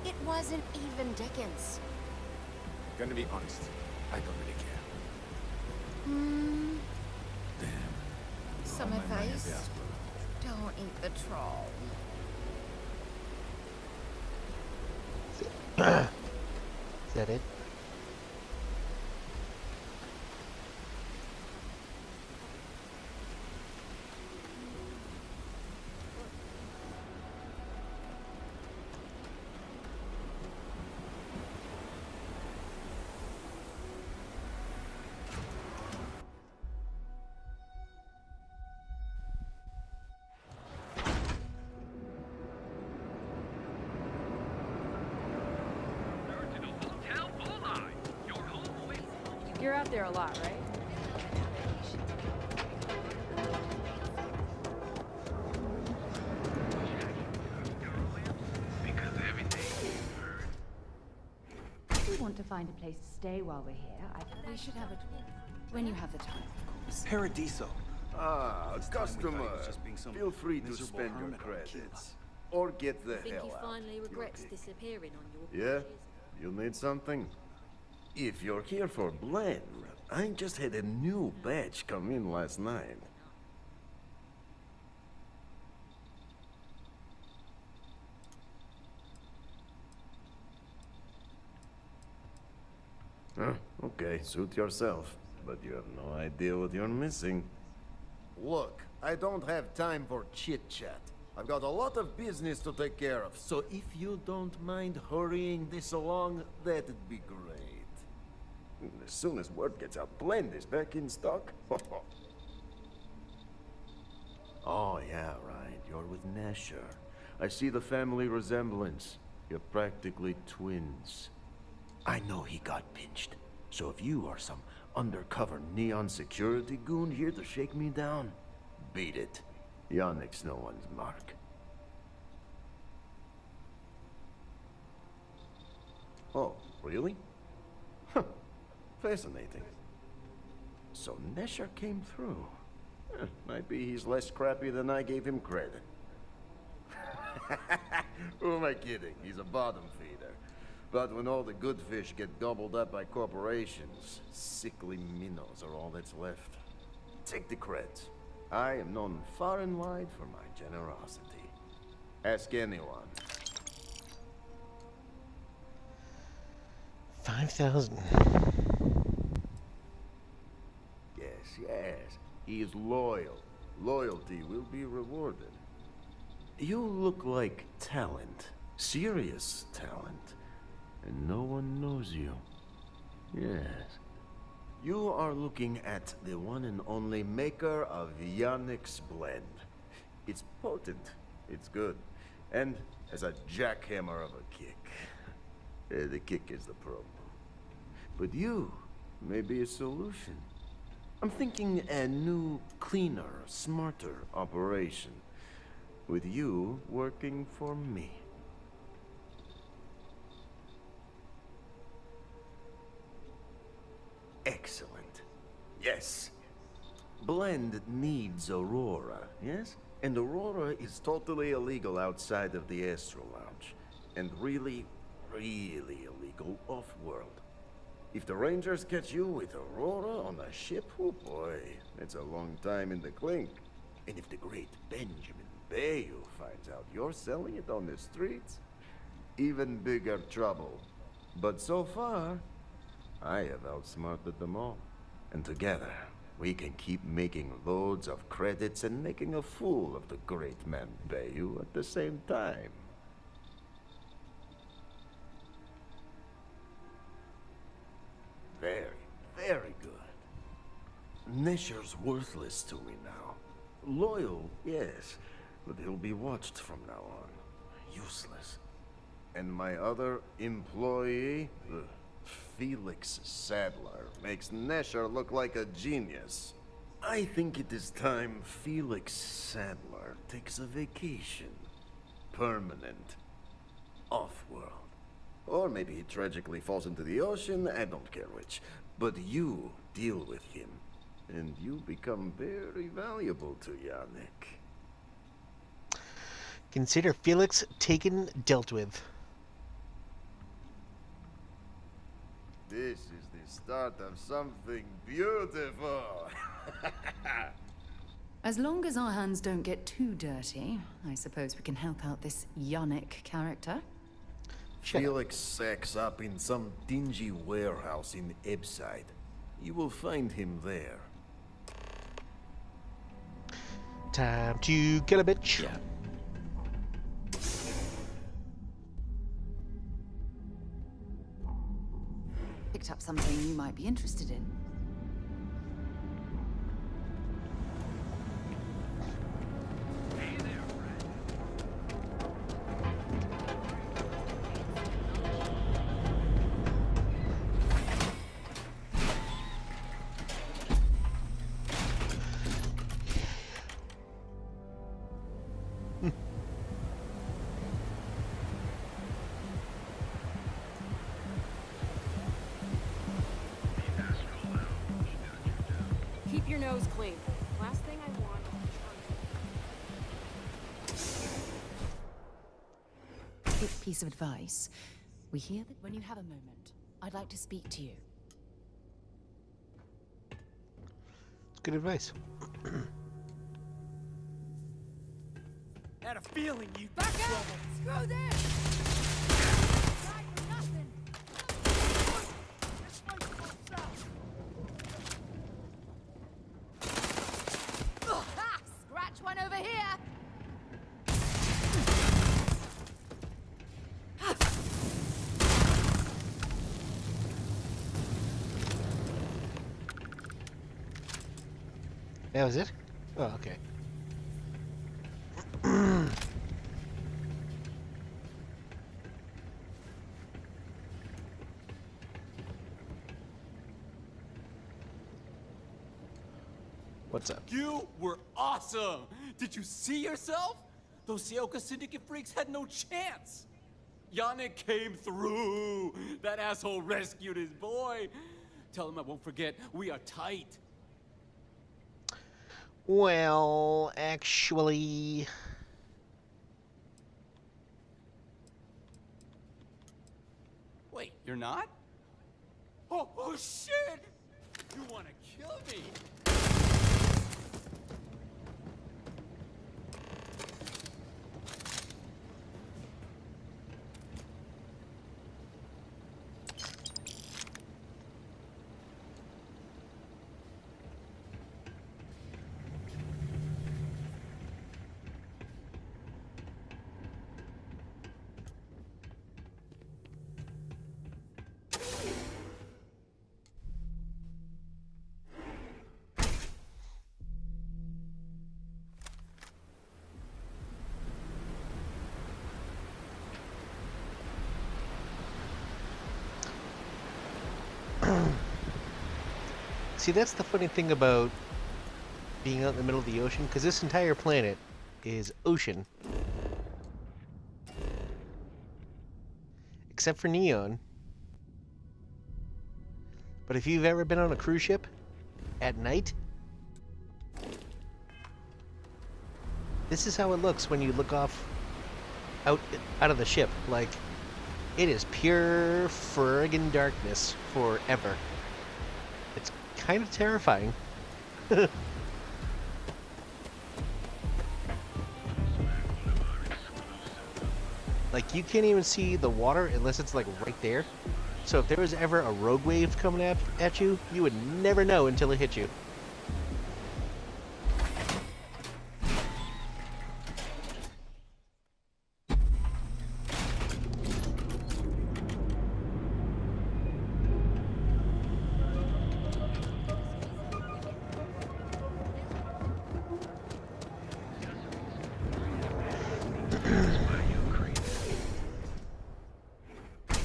it wasn't even Dickens. Gonna be honest, I don't really care. Some advice? Don't eat the troll. Is that it? You're out there a lot, right? If we want to find a place to stay while we're here, We should have a tour. When you have the time, of course. Paradiso. Ah, customer. Some Feel free to miserable spend your hermit on credits. Or get the Think hell he out. finally regrets disappearing on your Yeah? You need something? If you're here for blend, I just had a new batch come in last night. Huh, okay, suit yourself. But you have no idea what you're missing. Look, I don't have time for chit-chat. I've got a lot of business to take care of, so if you don't mind hurrying this along, that'd be great. As soon as word gets out, Blend is back in stock. Oh, yeah, right. You're with Nasher. I see the family resemblance. You're practically twins. I know he got pinched, so if you are some undercover neon security goon here to shake me down, beat it. Yannick's no one's mark. Oh, really? Huh. Fascinating. So Nesher came through. Might be he's less crappy than I gave him credit. Who am I kidding? He's a bottom feeder. But when all the good fish get gobbled up by corporations, sickly minnows are all that's left. Take the creds. I am known far and wide for my generosity. Ask anyone. 5,000. Yes, yes. He is loyal. Loyalty will be rewarded. You look like talent. Serious talent. And no one knows you. Yes. You are looking at the one and only maker of Yannick's blend. It's potent. It's good. And has a jackhammer of a kick. The kick is the problem. But you may be a solution. I'm thinking a new, cleaner, smarter operation. With you working for me. Excellent. Yes. Blend needs Aurora, yes? And Aurora is totally illegal outside of the Astro Lounge. And really, really illegal off-world. If the Rangers catch you with Aurora on a ship, oh boy, it's a long time in the clink. And if the great Benjamin Bayou finds out you're selling it on the streets, even bigger trouble. But so far, I have outsmarted them all. And together, we can keep making loads of credits and making a fool of the great man Bayou at the same time. Very, very good. Nesher's worthless to me now. Loyal, yes, but he'll be watched from now on. Useless. And my other employee, Felix Sadler, makes Nesher look like a genius. I think it is time Felix Sadler takes a vacation. Permanent. Off-world. Or maybe he tragically falls into the ocean, I don't care which. But you deal with him, and you become very valuable to Yannick. Consider Felix taken, dealt with. This is the start of something beautiful. As long as our hands don't get too dirty, I suppose we can help out this Yannick character. Felix sacks up in some dingy warehouse in Ebbside. You will find him there. Time to kill a bitch. Yeah. Picked up something you might be interested in. Keep your nose clean. Last thing I want is Quick piece of advice. We hear that when you have a moment, I'd like to speak to you. It's good advice. Had a feeling you'd be trouble. Screw this! Scratch one over here. That was it? Oh, okay. What's up? You were awesome! Did you see yourself? Those Sioka Syndicate freaks had no chance! Yannick came through! That asshole rescued his boy! Tell him I won't forget, we are tight! Well, actually... Wait, you're not? Oh shit! You wanna kill me? See, that's the funny thing about being out in the middle of the ocean, because this entire planet is ocean. Except for Neon. But if you've ever been on a cruise ship at night, this is how it looks when you look off out of the ship. Like, it is pure friggin' darkness forever. It's kind of terrifying. Like, you can't even see the water unless it's like right there. So if there was ever a rogue wave coming at you, you would never know until it hit you.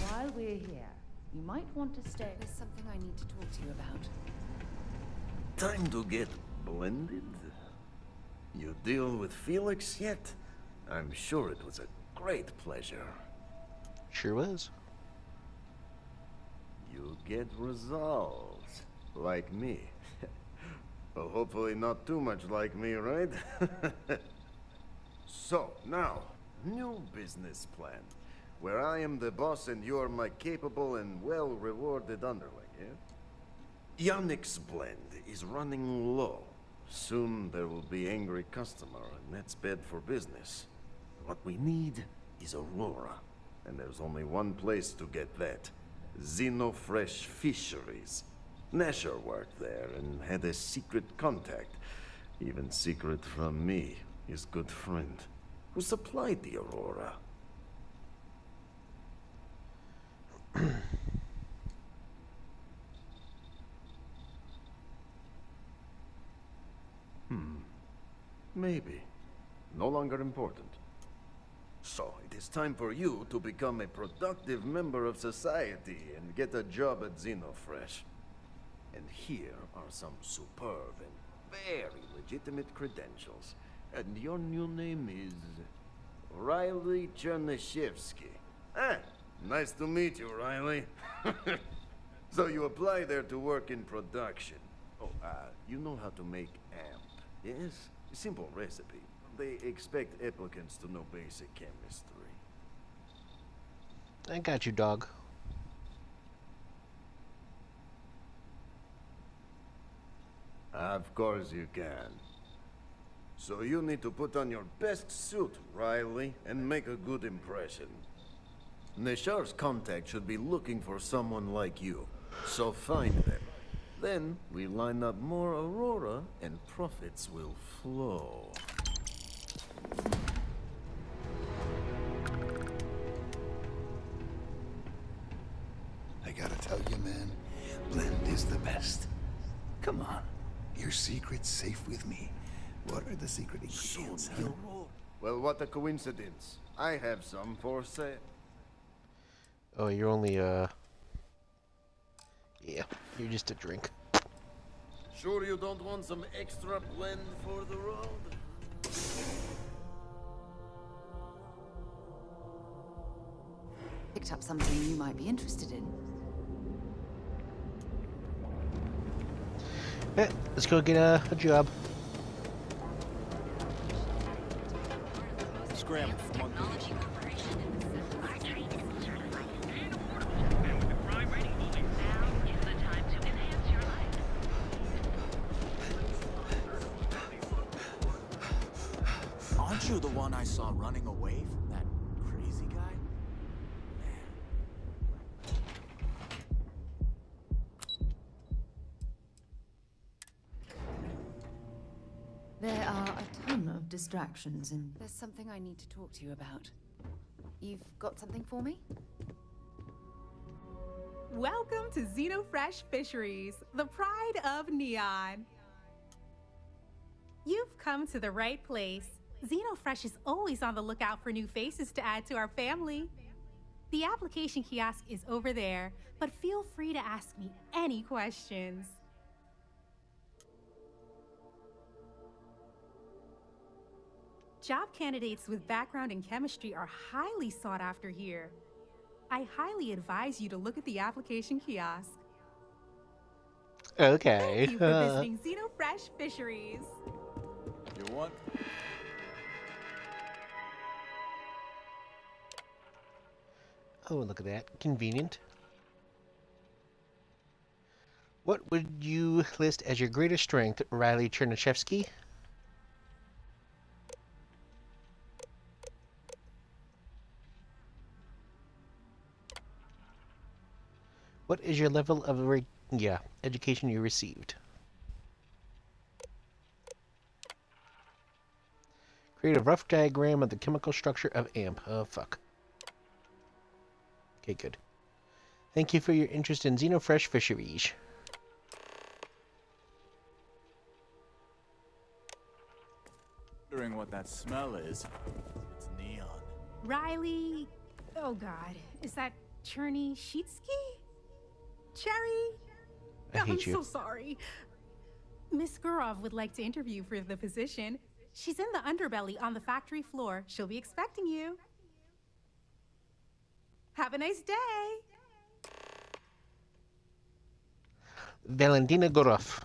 While we're here, you might want to stay. There's something I need to talk to you about. Time to get blended? You deal with Felix yet? I'm sure it was a great pleasure. Sure was. You get results. Like me. Well, hopefully not too much like me, right? So, now, new business plan. where I am the boss and you are my capable and well-rewarded underling, yeah? Yannick's blend is running low. Soon there will be angry customer, and that's bad for business. What we need is Aurora, and there's only one place to get that. Xenofresh Fisheries. Nasher worked there and had a secret contact. Even secret from me, his good friend, who supplied the Aurora. Maybe. No longer important. So, it is time for you to become a productive member of society and get a job at Xenofresh. And here are some superb and very legitimate credentials. And your new name is... Riley Chernyshevsky. Ah, nice to meet you, Riley. So you apply there to work in production. Oh, you know how to make amp, yes? Simple recipe. They expect applicants to know basic chemistry. I got you, dog. Of course you can. So you need to put on your best suit, Riley, and make a good impression. Neshar's contact should be looking for someone like you. So find them. Then we line up more Aurora and profits will flow. I gotta tell you, man, Blend is the best. Come on, your secret's safe with me. What are the secret ingredients? Huh? Well, what a coincidence. I have some for sale. Oh, you're only, yeah, you're just a drink. Sure you don't want some extra blend for the road? Picked up something you might be interested in. Yeah, let's go get a job. Scramble. Aren't you the one I saw running away from that crazy guy? There are a ton of distractions and there's something I need to talk to you about. You've got something for me? Welcome to Xenofresh Fisheries, the pride of Neon. You've come to the right place. Xenofresh is always on the lookout for new faces to add to our family. The application kiosk is over there, but feel free to ask me any questions. Job candidates with background in chemistry are highly sought after here. I highly advise you to look at the application kiosk. Okay. Thank you for visiting Xenofresh Fisheries. You want? Oh, look at that. Convenient. What would you list as your greatest strength, Riley Chernyshevsky? What is your level of education you received? Create a rough diagram of the chemical structure of AMP. Oh, fuck. Okay, good. Thank you for your interest in Xenofresh Fisheries. Wondering what that smell is. It's neon. Riley... Oh god, is that Chernyshevsky? Cherry? I hate I'm you. so sorry. Miss Gurov would like to interview for the position. She's in the underbelly on the factory floor. She'll be expecting you. Have a nice day. Valentina Gurov.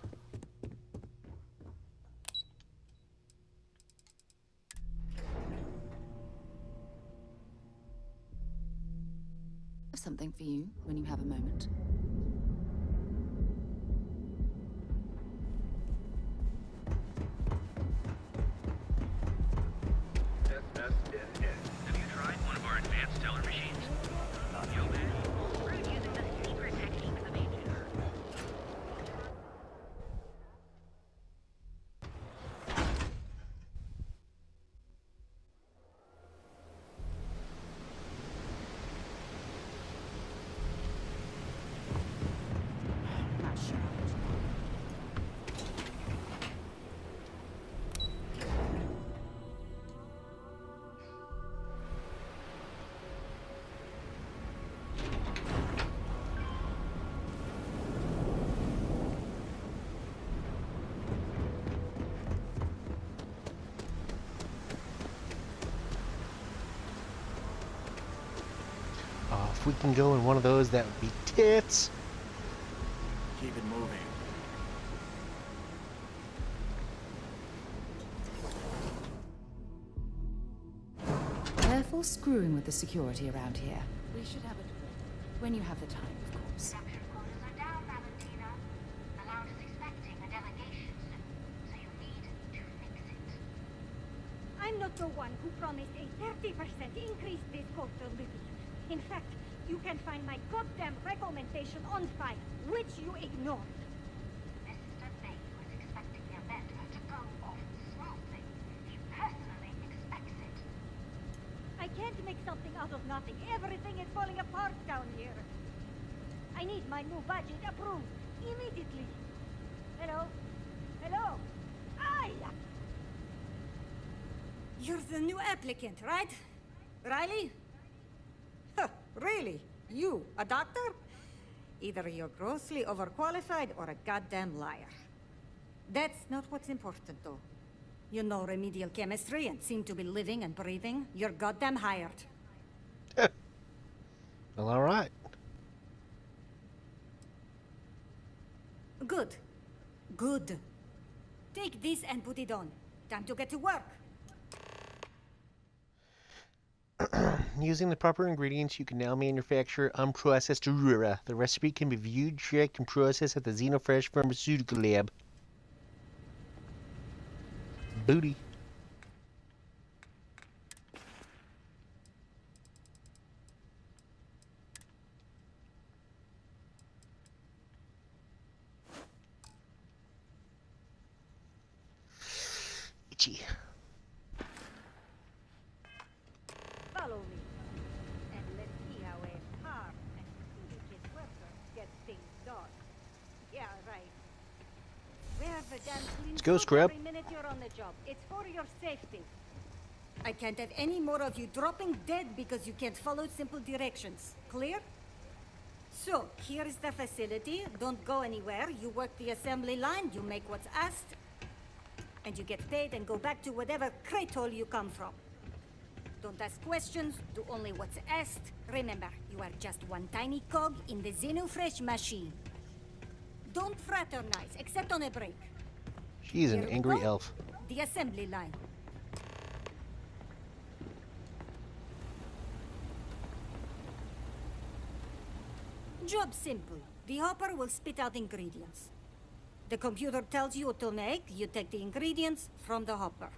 when you have a moment. Have you tried one of our advanced teller machines? Yo, man, we're using the secret techniques of ancient art. Not sure. If we can go in one of those, that would be tits. Keep it moving. Careful screwing with the security around here. We should have it when you have the time, of course. I'm not the one who promised a 30% increase this quarter, Livy. In fact, you can find my goddamn recommendation on file, which you ignored. Mr. Bay was expecting the event to go off smoothly. He personally expects it. I can't make something out of nothing. Everything is falling apart down here. I need my new budget approved immediately. Hello? Hello? Aye! You're the new applicant, right? Riley? Huh, really? You, a doctor? Either you're grossly overqualified or a goddamn liar. That's not what's important, though. You know remedial chemistry and seem to be living and breathing. You're goddamn hired. Well, all right. Good. Good. Take this and put it on. Time to get to work. Using the proper ingredients, you can now manufacture unprocessed Aurora. The recipe can be viewed, checked, and processed at the Xenofresh Pharmaceutical Lab. Booty. Itchy. Follow me. And let's see how a hard and diligent worker gets things done. Yeah, right. Wear the damn clean Let's go, suit Scrub. every minute you're on the job. It's for your safety. I can't have any more of you dropping dead because you can't follow simple directions. Clear? So, here is the facility. Don't go anywhere. You work the assembly line, you make what's asked, and you get paid and go back to whatever crate hole you come from. Don't ask questions, do only what's asked. Remember, you are just one tiny cog in the Xenofresh machine. Don't fraternize, except on a break. She's an Here we angry go. elf. The assembly line. Job simple. The hopper will spit out ingredients. The computer tells you what to make, you take the ingredients from the hopper.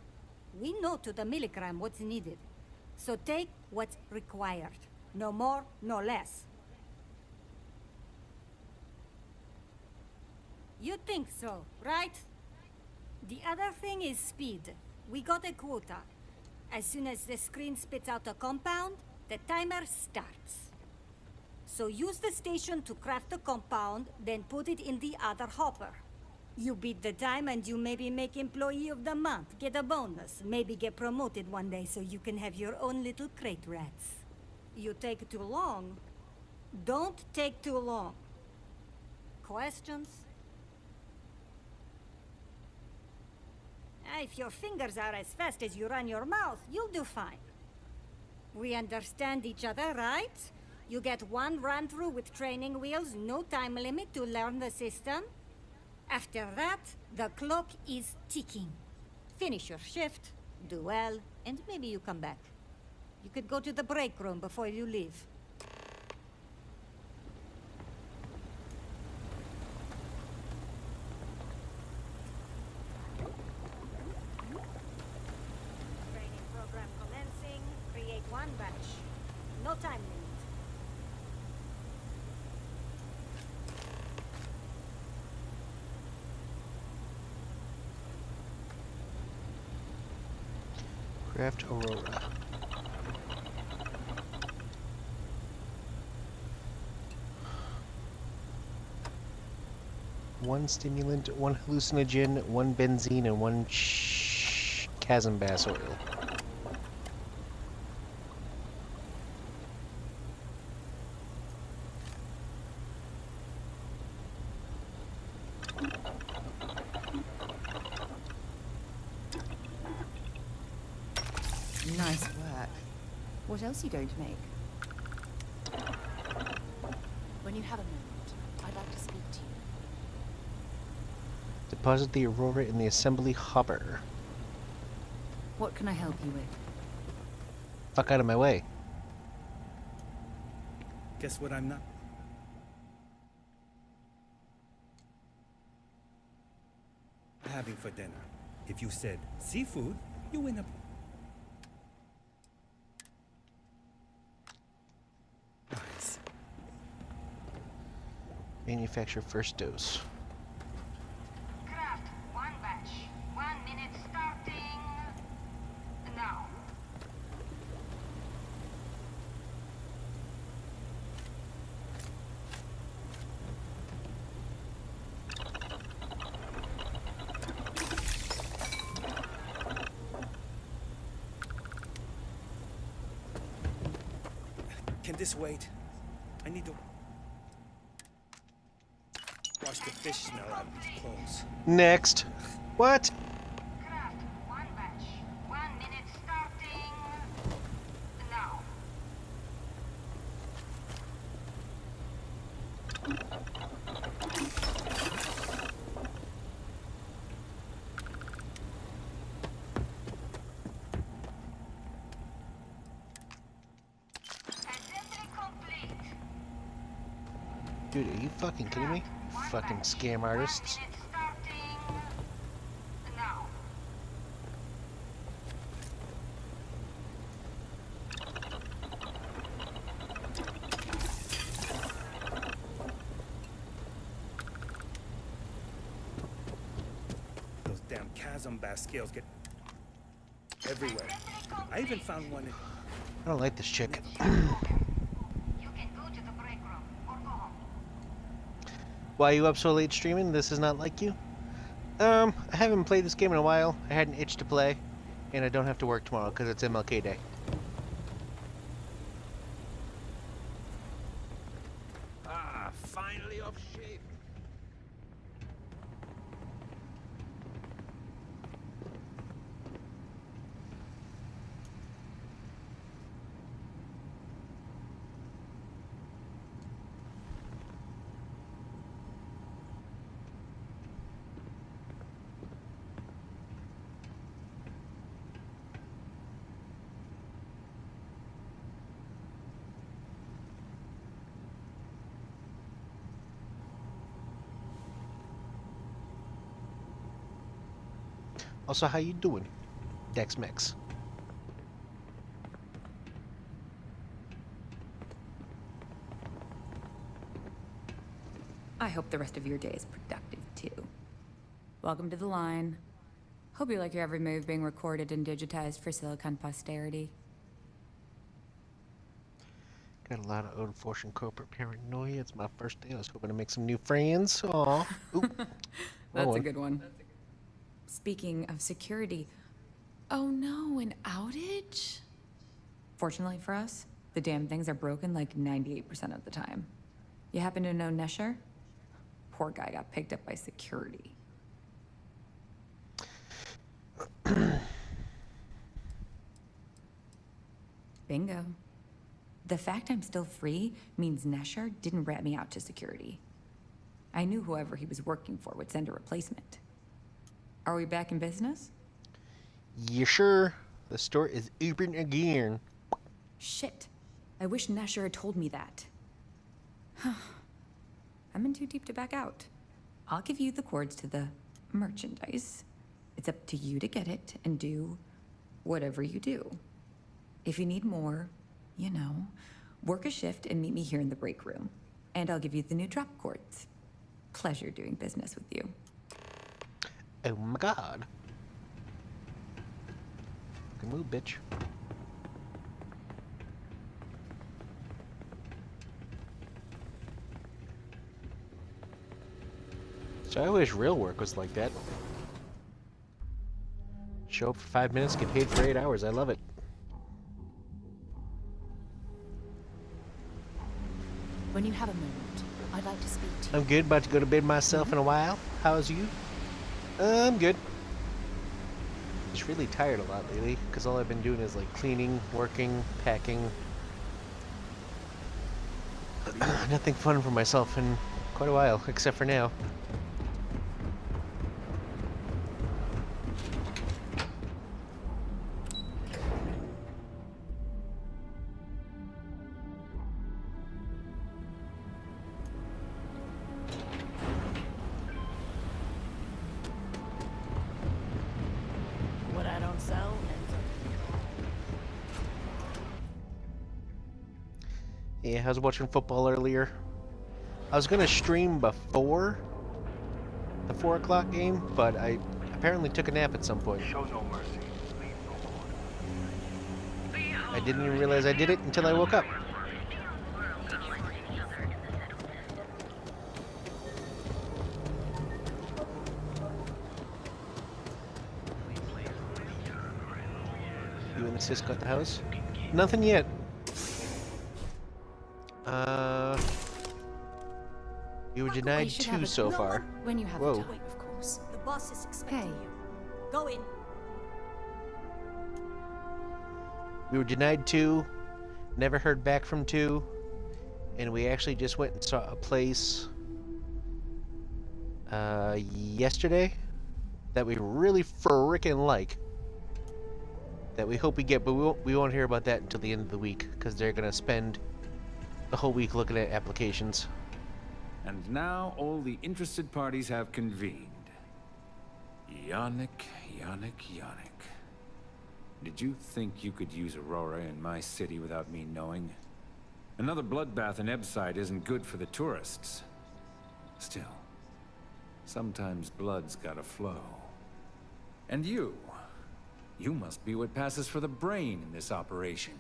We know to the milligram what's needed. So take what's required. No more, no less. You think so, right? The other thing is speed. We got a quota. As soon as the screen spits out a compound, the timer starts. So use the station to craft the compound, then put it in the other hopper. You beat the time and you maybe make Employee of the Month, get a bonus, maybe get promoted one day so you can have your own little crate rats. You take too long. Don't take too long. Questions? If your fingers are as fast as you run your mouth, you'll do fine. We understand each other, right? You get one run-through with training wheels, no time limit to learn the system. After that, the clock is ticking. Finish your shift, do well, and maybe you come back. You could go to the break room before you leave. Craft Aurora. One stimulant, one hallucinogen, one benzene, and one chasm bass oil. Nice work. What else are you going to make? When you have a moment, I'd like to speak to you. Deposit the Aurora in the assembly hopper. What can I help you with? Fuck out of my way. Guess what I'm not? Having for dinner. If you said seafood, you win a... Nice. Manufacture first dose. Craft one batch. 1 minute starting now. Can this wait? I need to wash the fish smell out of these clothes. Next. What? Craft one batch. 1 minute starting now. Assembly complete. Dude, are you fucking kidding me? Fucking scam artists. Now. Those damn chasm bass scales get everywhere. I even found one in... I don't like this chick. You can go to the break room or go home. Why are you up so late streaming? This is not like you? I haven't played this game in a while. I had an itch to play, and I don't have to work tomorrow because it's MLK Day. Ah, finally off shape. Also, how you doing, Dex Mix? I hope the rest of your day is productive, too. Welcome to the line. Hope you like your every move being recorded and digitized for Silicon posterity. Got a lot of old fortune corporate paranoia. It's my first day. I was hoping to make some new friends. Aw. That's a good one. Speaking of security, oh no, an outage? Fortunately for us, the damn things are broken like 98% of the time. You happen to know Nesher? Poor guy got picked up by security. Bingo. The fact I'm still free means Nesher didn't rat me out to security. I knew whoever he was working for would send a replacement. Are we back in business? Yeah, sure. The store is open again. Shit. I wish Nesher had told me that. I'm in too deep to back out. I'll give you the cords to the merchandise. It's up to you to get it and do whatever you do. If you need more, you know, work a shift and meet me here in the break room. And I'll give you the new drop cords. Pleasure doing business with you. Oh my god. Fucking move, bitch. So I wish real work was like that. Show up for 5 minutes, get paid for 8 hours. I love it. When you have a moment, I'd like to speak to you. I'm good. About to go to bed myself in a while. How's you? I'm good. Just really tired a lot lately because all I've been doing is like cleaning, working, packing. Nothing fun for myself in quite a while, except for now. What I don't sell ends up. Yeah, I was watching football earlier. I was gonna stream before the 4 o'clock game, but I apparently took a nap at some point. Show no mercy. I didn't even realize I did it until I woke up. You and the sis got the house? Nothing yet. You were denied 2 so far. When you have Whoa. the time, of course. The boss is expecting you. Go in. We were denied 2, never heard back from 2, and we actually just went and saw a place yesterday that we really frickin' like. That we hope we get, but we won't hear about that until the end of the week, because they're gonna spend the whole week looking at applications. And now all the interested parties have convened. Yannick. Did you think you could use Aurora in my city without me knowing? Another bloodbath in Ebbside isn't good for the tourists. Still, sometimes blood's gotta flow. And you must be what passes for the brain in this operation.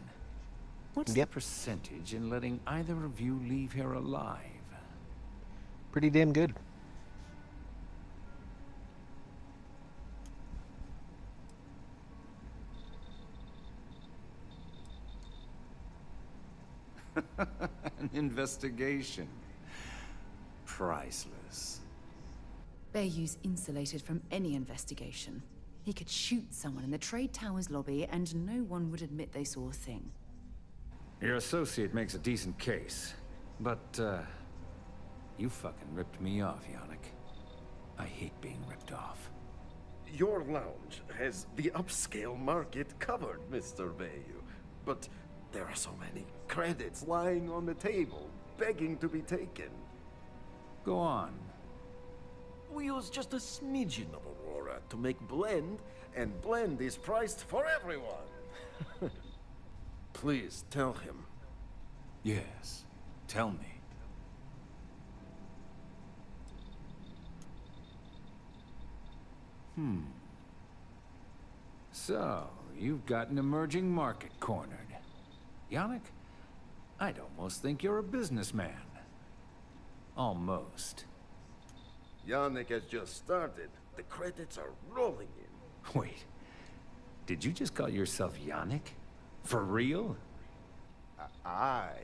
What's the percentage in letting either of you leave here alive? Pretty damn good. An investigation. Priceless. Bayou's insulated from any investigation. He could shoot someone in the Trade Tower's lobby and no one would admit they saw a thing. Your associate makes a decent case, but, you fucking ripped me off, Yannick. I hate being ripped off. Your lounge has the upscale market covered, Mr. Bayou. But there are so many credits lying on the table, begging to be taken. Go on. We use just a smidgen of Aurora to make blend, and blend is priced for everyone. Please tell him. Yes, tell me. So, you've got an emerging market cornered. Yannick, I'd almost think you're a businessman. Almost. Yannick has just started. The credits are rolling in. Wait, did you just call yourself Yannick? For real? Aye.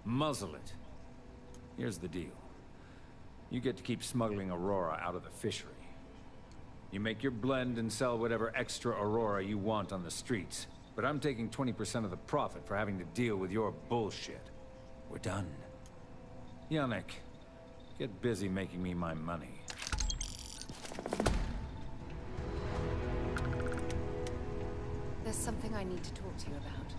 Muzzle it. Here's the deal. You get to keep smuggling Aurora out of the fishery. You make your blend and sell whatever extra Aurora you want on the streets. But I'm taking 20% of the profit for having to deal with your bullshit. We're done. Yannick, get busy making me my money. There's something I need to talk to you about.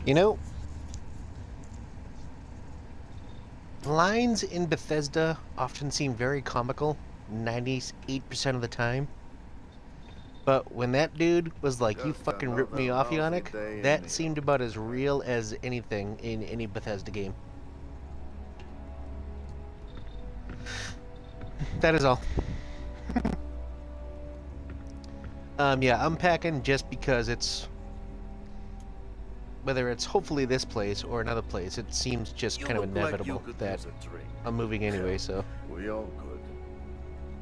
You know, lines in Bethesda often seem very comical, 98% of the time. But when that dude was like, "You fucking ripped me off, Yannick," that seemed about as real as anything in any Bethesda game. That is all. Yeah, I'm packing just because it's... Whether it's hopefully this place or another place, it seems just kind of inevitable that I'm moving anyway, so... We all could.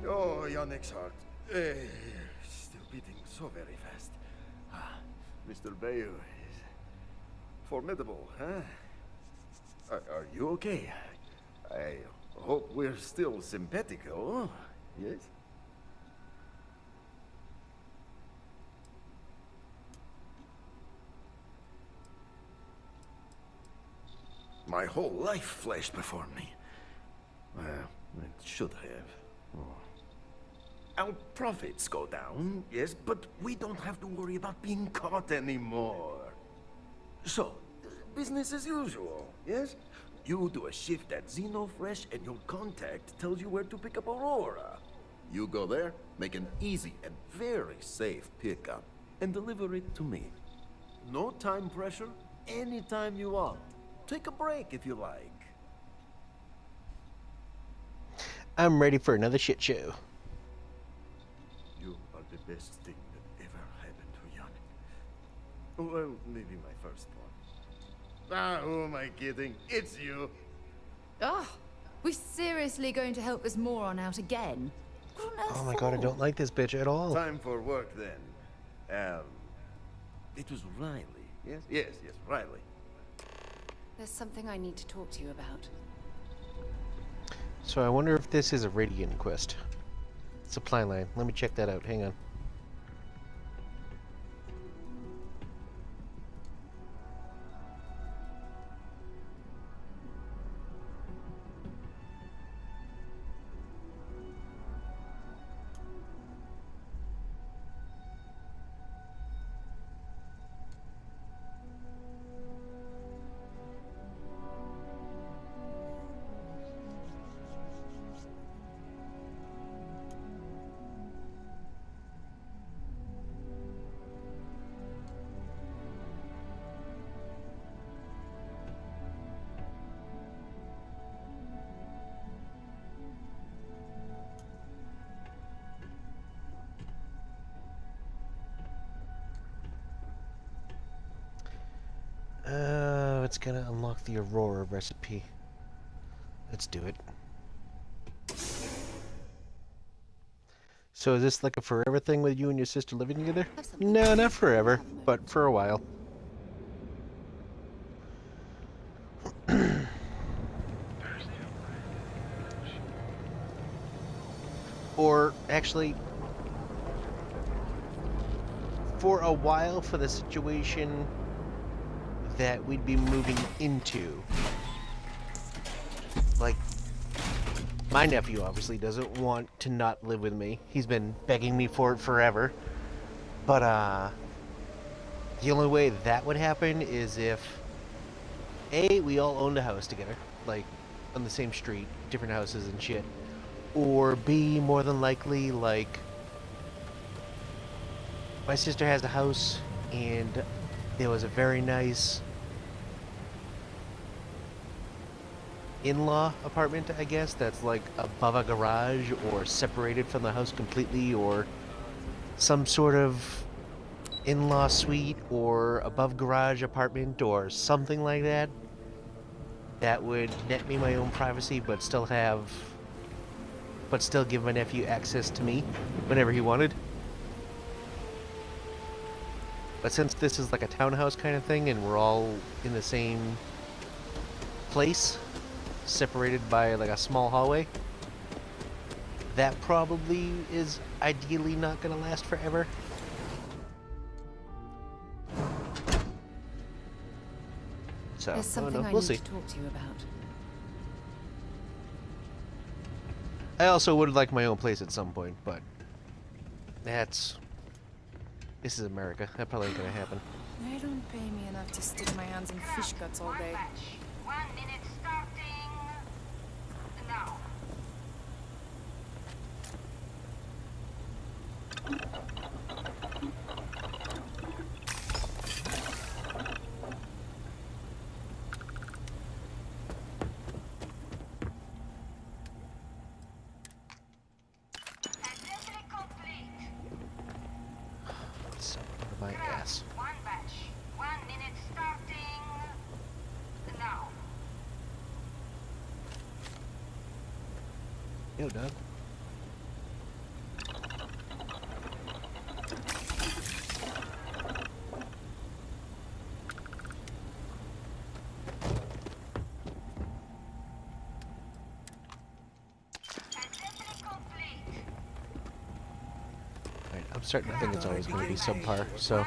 Oh, Yannick's heart. Still beating so very fast. Mr. Bayou is formidable, huh? Are you okay? I hope we're still simpatico, yes? My whole life flashed before me. Well, it should have. Oh. Our profits go down, yes, but we don't have to worry about being caught anymore. So, business as usual, yes? You do a shift at Xenofresh and your contact tells you where to pick up Aurora. You go there, make an easy and very safe pickup, and deliver it to me. No time pressure, anytime you want. Take a break if you like. I'm ready for another shit show. You are the best thing that ever happened to Yannick. Well, maybe my first one. Who am I kidding? It's you. Oh, we're seriously going to help this moron out again? Oh my god, I don't like this bitch at all. Time for work then. It was Riley. Yes, Riley. There's something I need to talk to you about. So I wonder if this is a Radiant quest. Supply line. Let me check that out. Hang on. It's gonna unlock the Aurora recipe. Let's do it. So is this like a forever thing with you and your sister living together? No, not forever, but for a while. Or actually, for a while, for the situation that we'd be moving into. Like, my nephew obviously doesn't want to not live with me. He's been begging me for it forever. But, the only way that would happen is if, A, we all owned a house together, like, on the same street, different houses and shit. Or B, more than likely, like, my sister has a house, and there was a very nice in-law apartment, I guess, that's like above a garage or separated from the house completely, or some sort of in-law suite or above garage apartment or something like that. That would net me my own privacy, but still give my nephew access to me whenever he wanted. But since this is like a townhouse kind of thing and we're all in the same place, separated by like a small hallway, that probably is ideally not going to last forever. So, there's something I we'll need see. to talk to you about. I also would like my own place at some point, but this is America. That probably ain't gonna happen. They don't pay me enough to stick my hands in fish guts all day. 1 minute starting now. Yo, dog. Alright, I'm starting to think it's always going to be subpar, so...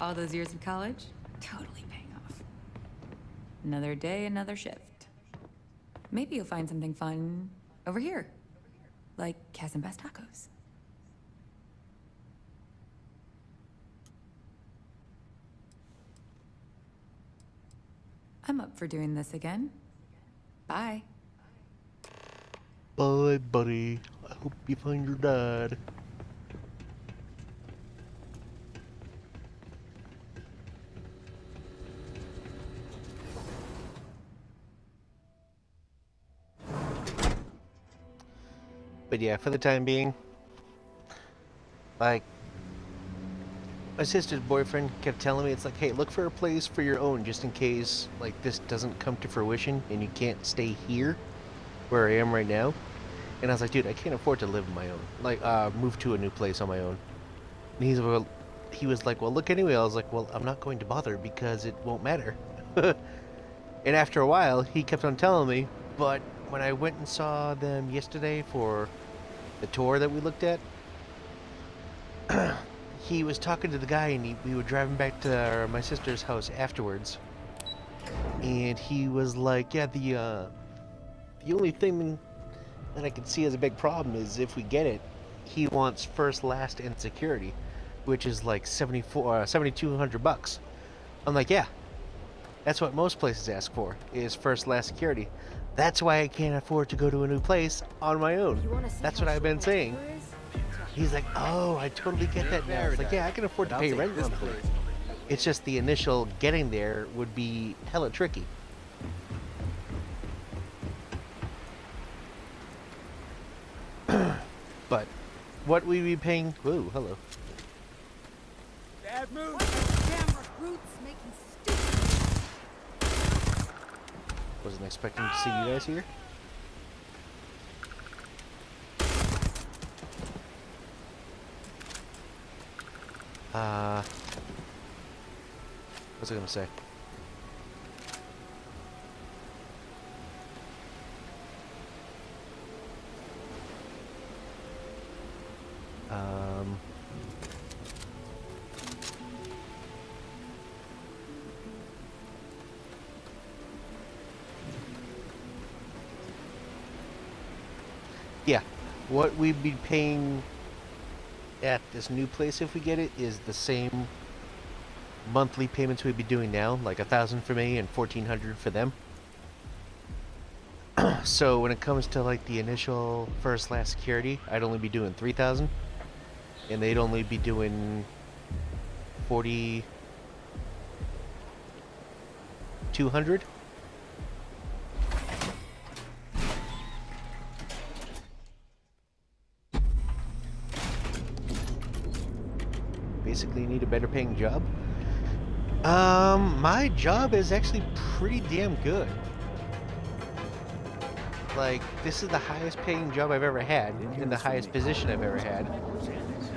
All those years of college, totally paying off. Another day, another shift. Maybe you'll find something fun over here, like Cas and Best Tacos. I'm up for doing this again. Bye. Bye, buddy. I hope you find your dad. But yeah, for the time being, like, my sister's boyfriend kept telling me, it's like, hey, look for a place for your own just in case, like, this doesn't come to fruition and you can't stay here where I am right now. And I was like, dude, I can't afford to live on my own. Like, move to a new place on my own. And he was like, well, look anyway. I was like, well, I'm not going to bother because it won't matter. And after a while, he kept on telling me, but when I went and saw them yesterday for the tour that we looked at, he was talking to the guy, and we were driving back to my sister's house afterwards, and he was like, yeah, the only thing that I can see as a big problem is if we get it, he wants first, last, and security, which is like $7,200. I'm like, yeah, that's what most places ask for, is first, last, security. That's why I can't afford to go to a new place on my own. That's what I've been saying. He's like, oh, I totally get that now. It's like, yeah, I can afford to pay rent monthly. It's just the initial getting there would be hella tricky. But what we be paying? Whoa, hello. Bad move. Damn recruits making stupid. Wasn't expecting to see you guys here. What was I gonna say? Yeah, what we'd be paying at this new place if we get it is the same monthly payments we'd be doing now, like $1,000 for me and $1,400 for them. So when it comes to like the initial first last security, I'd only be doing $3,000, and they'd only be doing $4,200. Basically need a better paying job. My job is actually pretty damn good. Like, this is the highest paying job I've ever had, and the highest position I've ever had.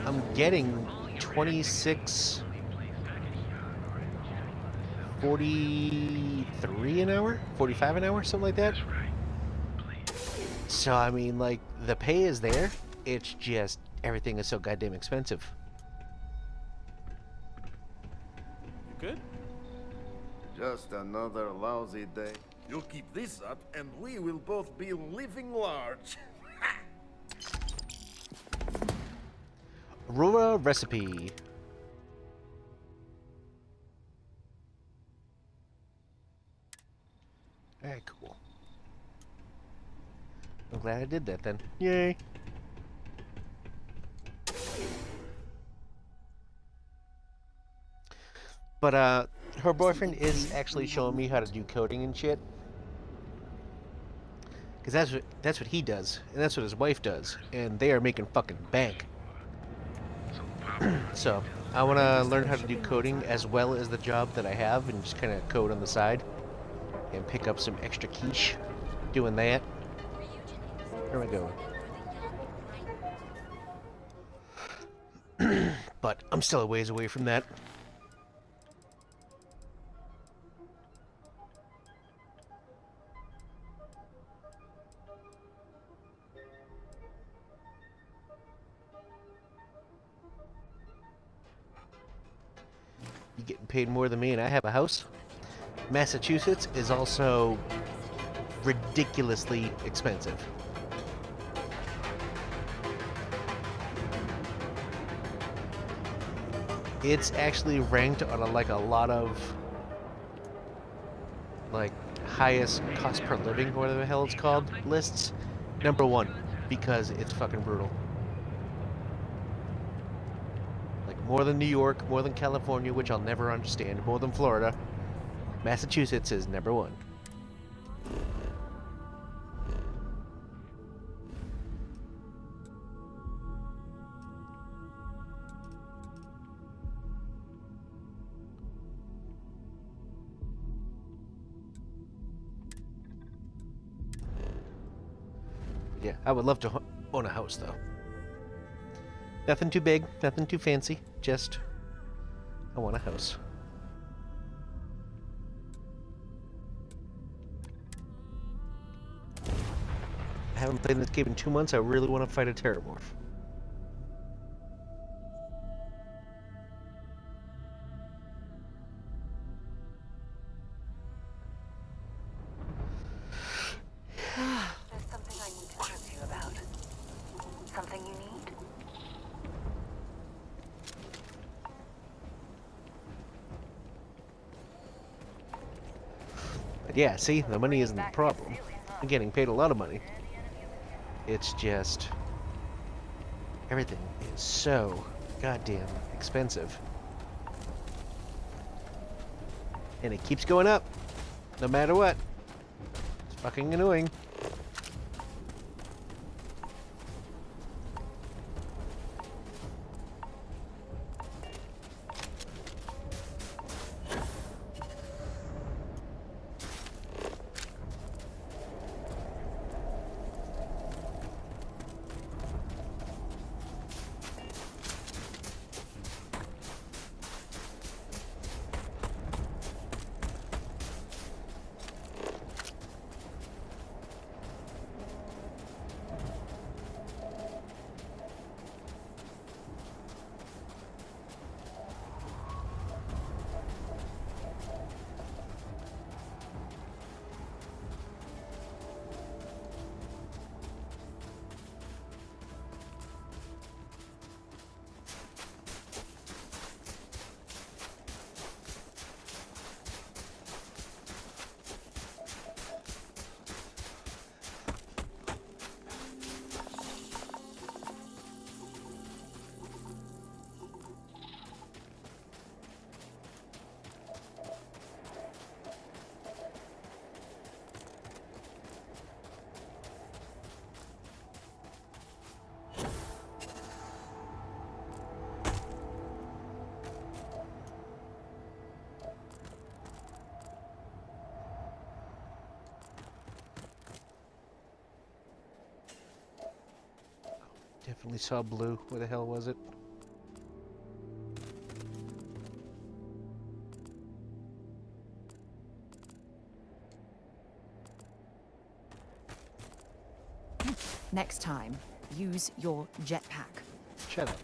I'm getting 43 an hour? 45 an hour? Something like that? So, I mean, like, the pay is there. It's just, everything is so goddamn expensive. Good? Just another lousy day. You keep this up, and we will both be living large. Aurora recipe. Very cool. I'm glad I did that then. Yay! But, her boyfriend is actually showing me how to do coding and shit. Because that's what he does, and that's what his wife does, and they are making fucking bank. So, I want to learn how to do coding as well as the job that I have, and just kind of code on the side, and pick up some extra quiche doing that. Where am I going? But I'm still a ways away from that. You getting paid more than me and I have a house? Massachusetts is also ridiculously expensive. It's actually ranked on a lot of highest cost per living, whatever the hell it's called, lists. #1 because it's fucking brutal. More than New York, more than California, which I'll never understand, more than Florida. Massachusetts is #1. Yeah, I would love to own a house, though. Nothing too big, nothing too fancy, just I want a house. I haven't played this game in 2 months. I really want to fight a Terramorph. There's something I need to talk to you about. Something you need? But yeah, see, the money isn't the problem. I'm getting paid a lot of money. It's just everything is so goddamn expensive. And it keeps going up, no matter what. It's fucking annoying. Definitely saw blue. Where the hell was it? Next time, use your jetpack. Shut up.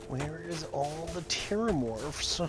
Where is all the terramorphs?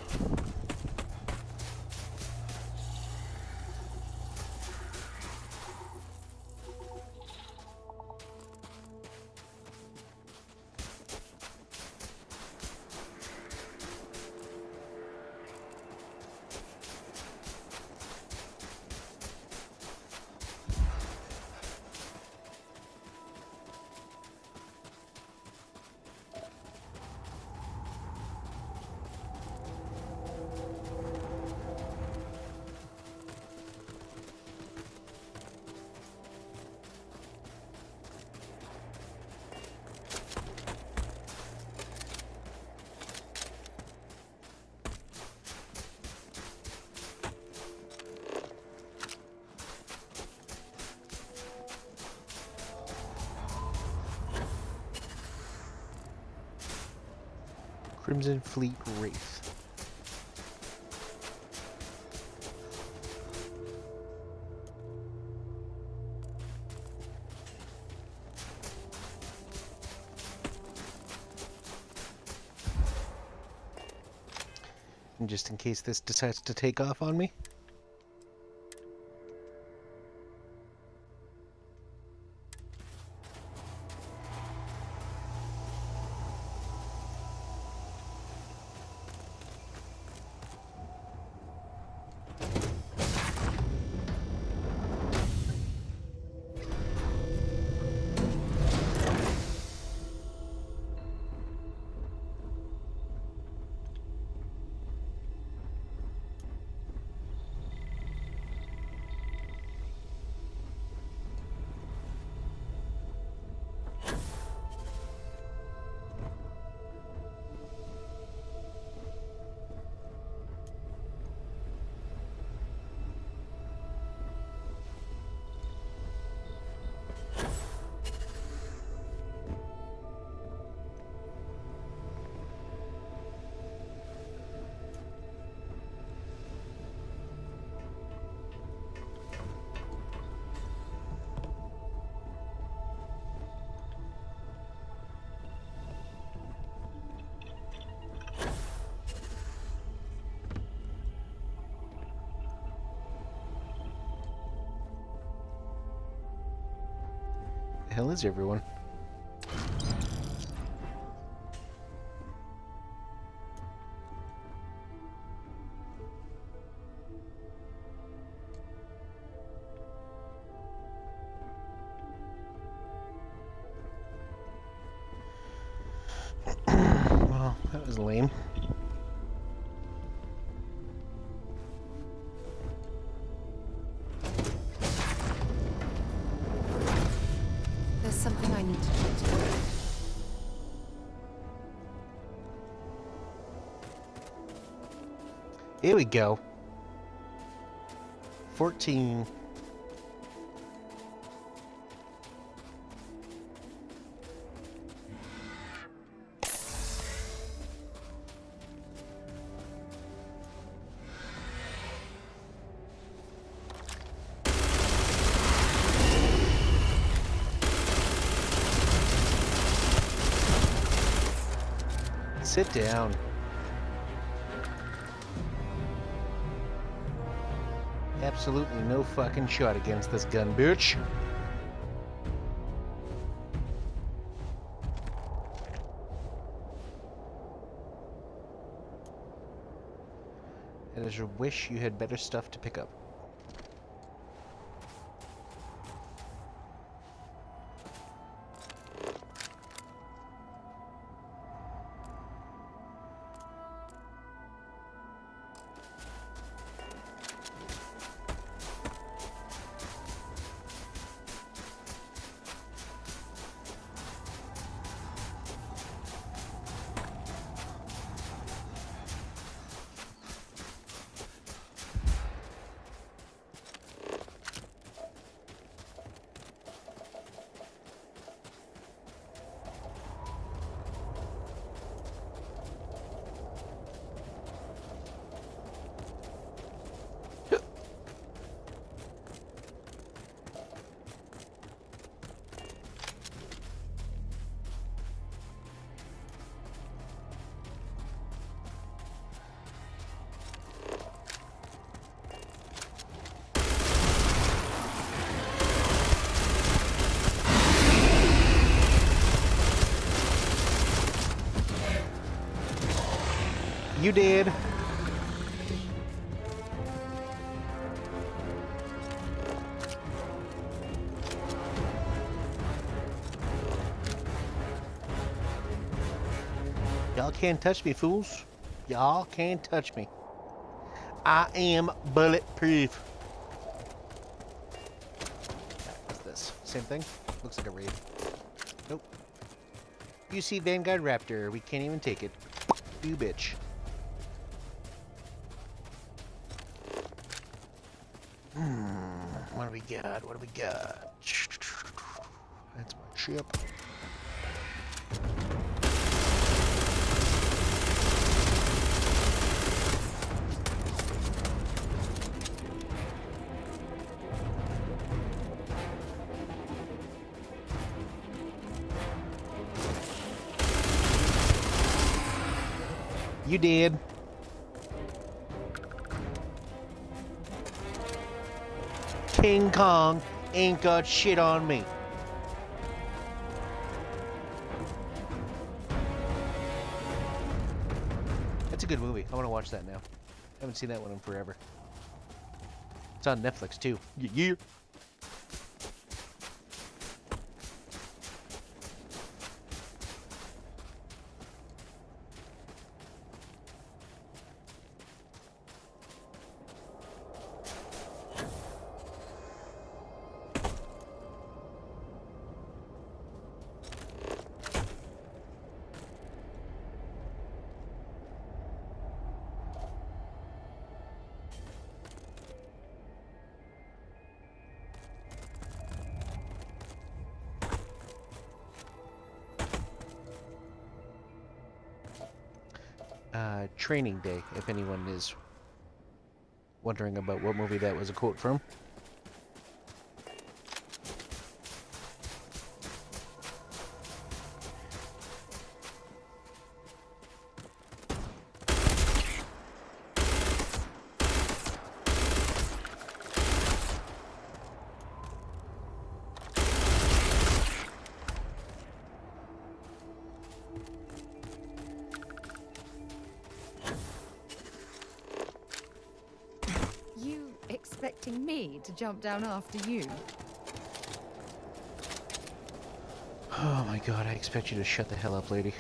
Crimson Fleet Wraith. And just in case this decides to take off on me. The hell is everyone? Well, that was lame. There's something I need to talk to you. Here we go. 14. Sit down. Absolutely no fucking shot against this gun, bitch. It is your wish you had better stuff to pick up. You did. Y'all can't touch me, fools. Y'all can't touch me. I am bulletproof. What's this? Same thing? Looks like a raid. Nope. You see Vanguard Raptor. We can't even take it. You bitch. What do we got? What do we got? That's my ship. You did. King Kong ain't got shit on me. That's a good movie. I want to watch that now. I haven't seen that one in forever. It's on Netflix too. Yeah. Training Day, if anyone is wondering about what movie that was a quote from. Expecting me to jump down after you? Oh my god, I expect you to shut the hell up, lady.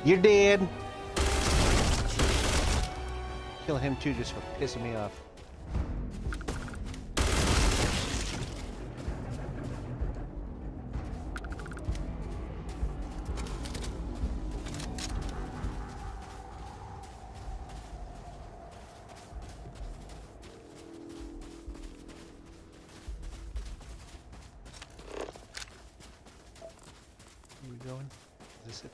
You're dead. Kill him too, just for pissing me off. Where are we going? Is this it?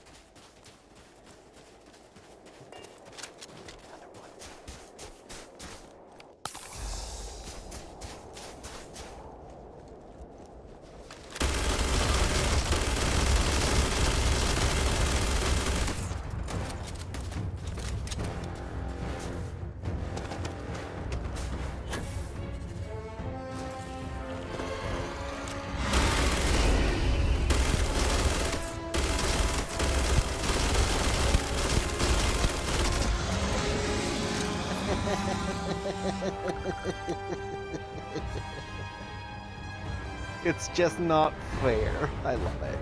It's just not fair. I love it.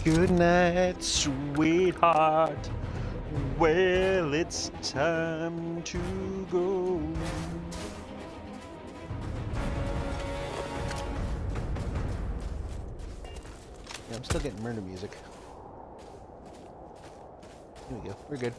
Good night, sweetheart. Well, it's time to go. Yeah, I'm still getting murder music. Here we go. We're good.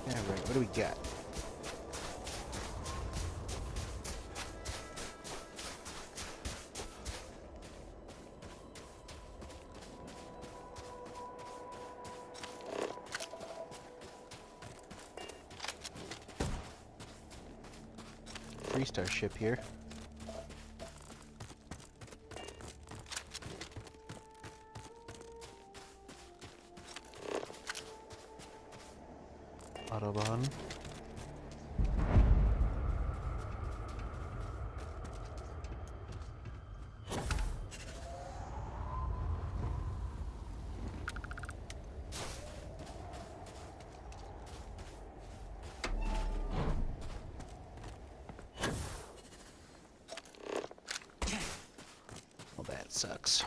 Alright, what do we got? Three-star ship here. Autobahn. Well, that sucks.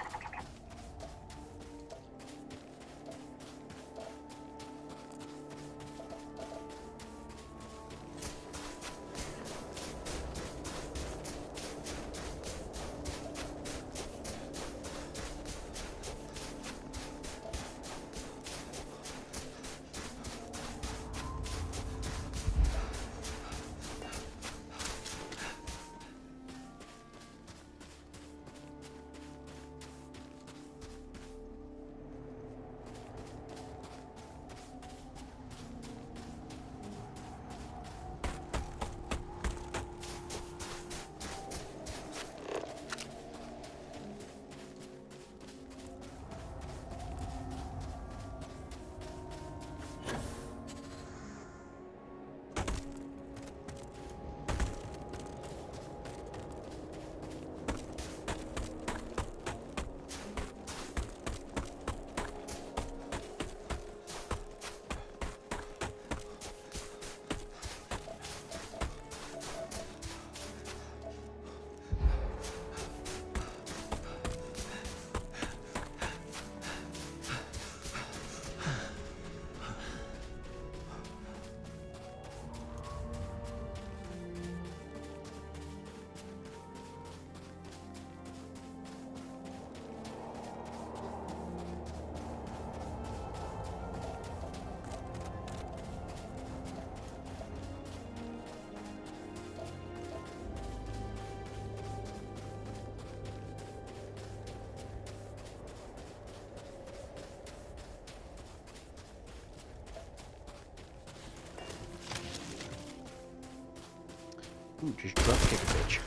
Ooh, just drop kick a bitch.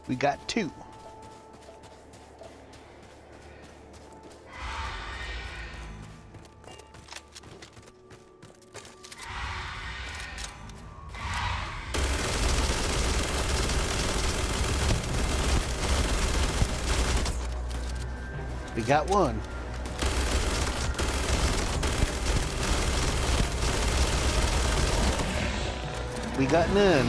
We got two. We got one. We got none.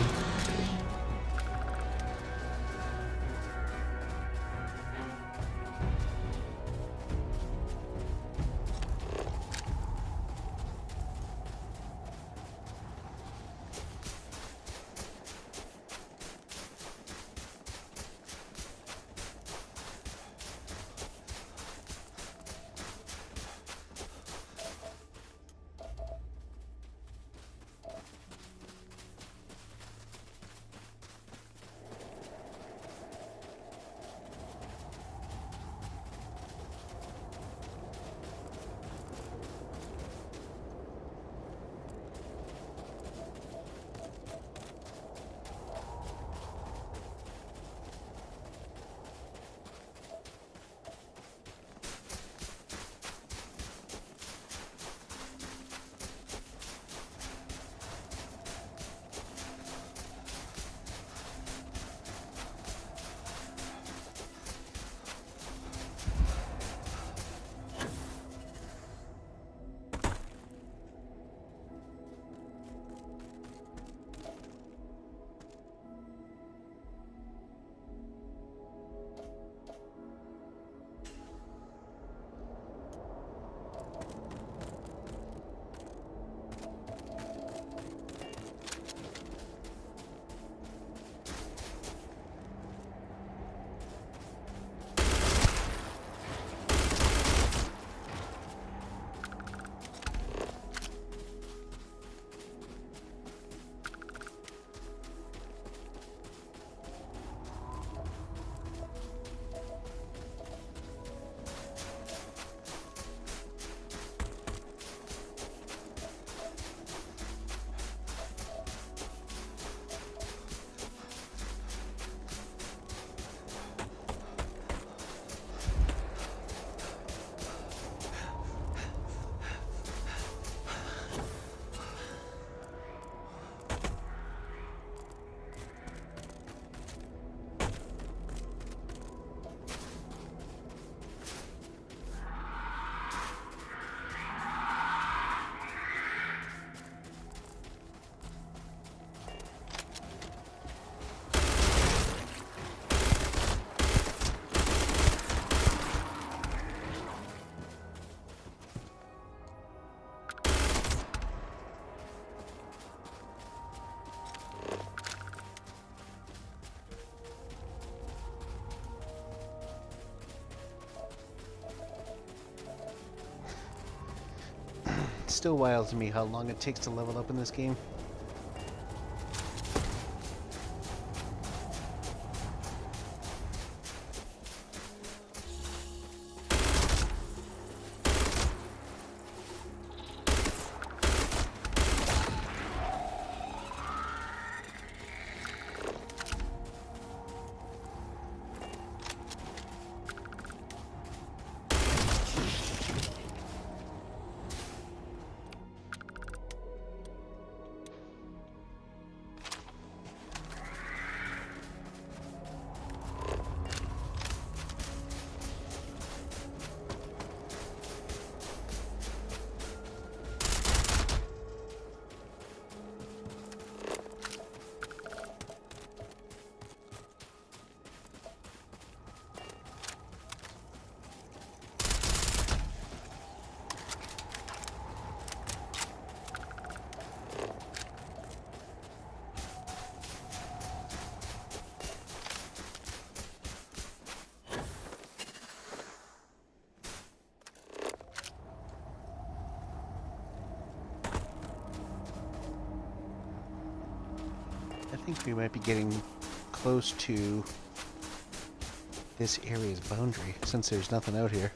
Still wild to me how long it takes to level up in this game. I think we might be getting close to this area's boundary, since there's nothing out here.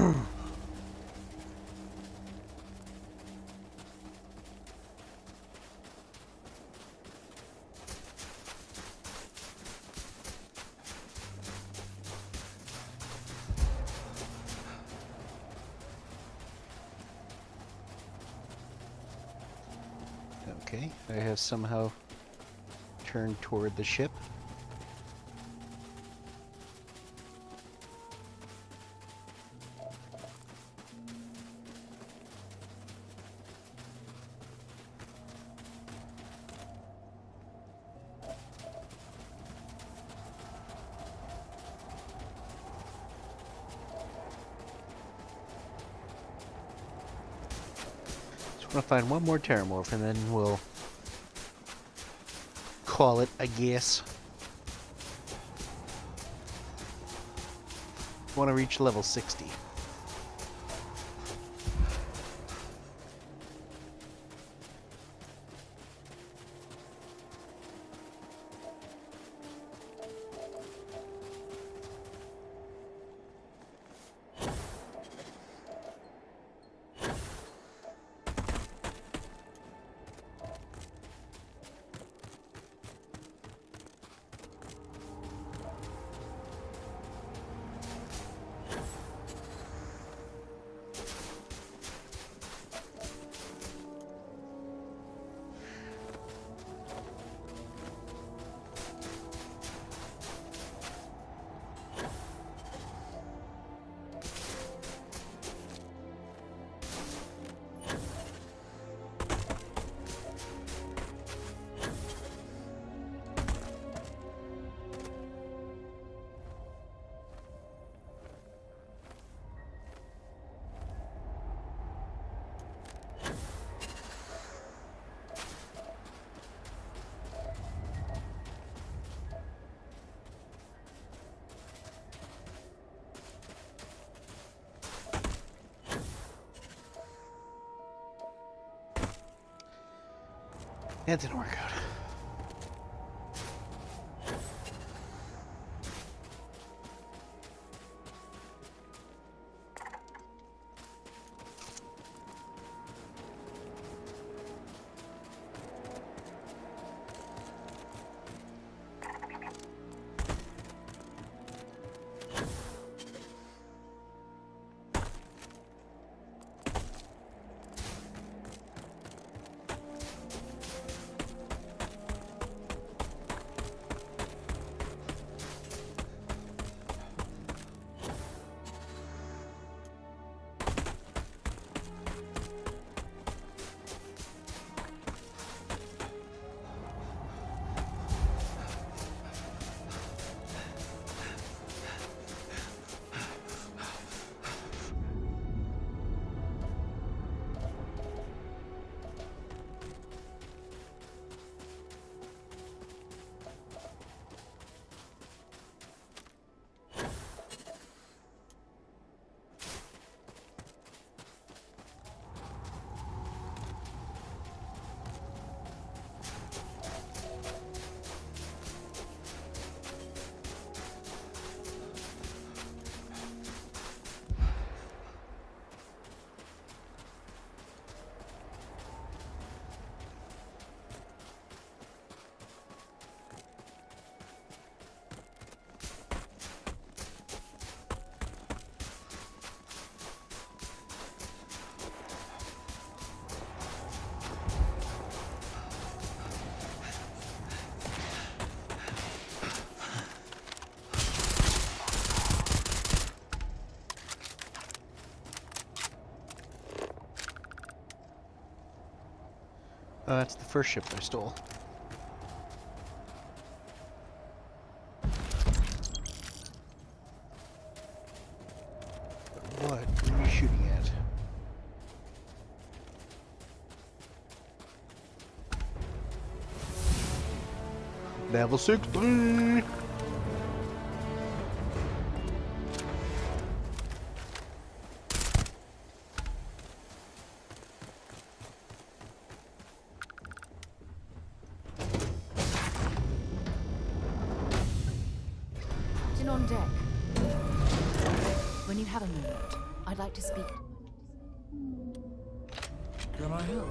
Okay, I have somehow turned toward the ship. Just want to find one more Terramorph and then we'll call it, I guess. Want to reach level 60. That didn't work out. That's the first ship I stole. What are you shooting at? Level 60! On deck. When you have a moment. I'd like to speak. Can I help?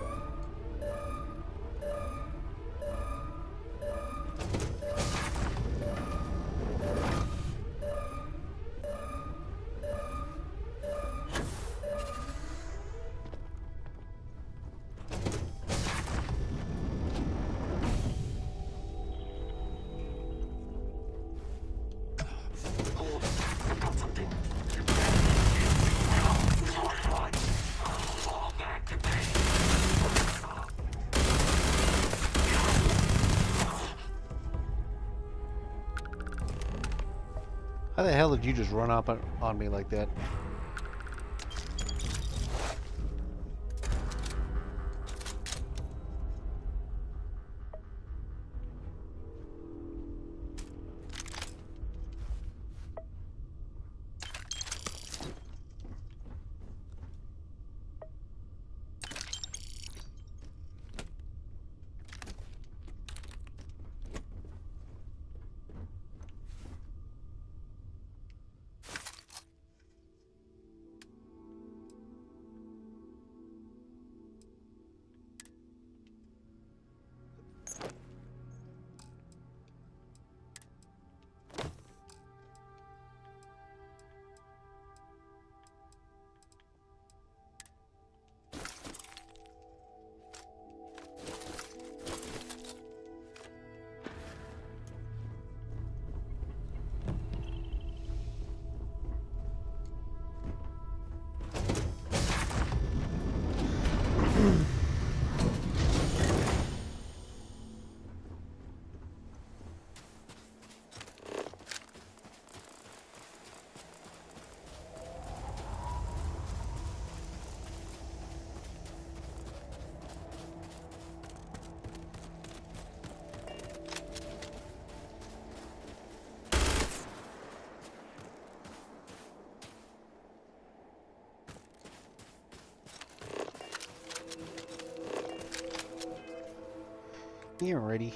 How the hell did you just run up on me like that? Yeah, ready.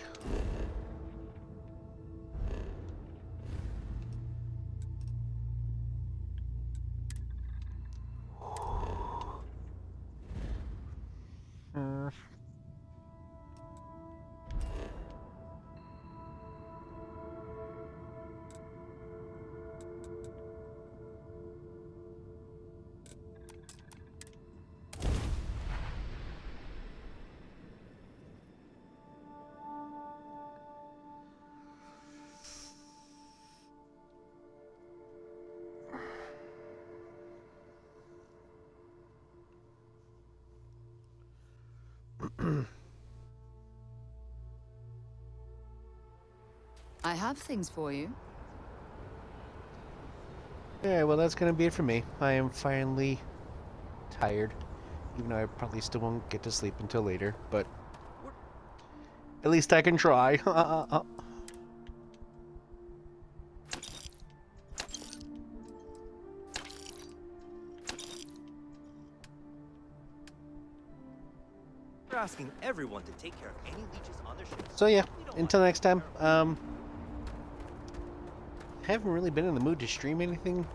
I have things for you. Yeah, well, that's gonna be it for me. I am finally tired, even though I probably still won't get to sleep until later, but at least I can try. We're asking everyone to take care of any leeches on their ships. So yeah, until next time. Haven't really been in the mood to stream anything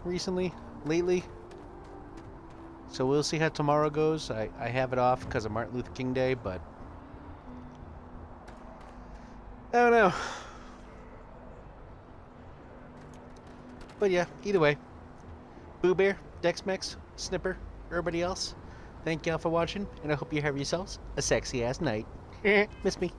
lately. So we'll see how tomorrow goes. I have it off because of Martin Luther King Day, but I don't know. But yeah, either way, Boo Bear, Dexmex, Snipper, everybody else, thank y'all for watching, and I hope you have yourselves a sexy ass night. Miss me.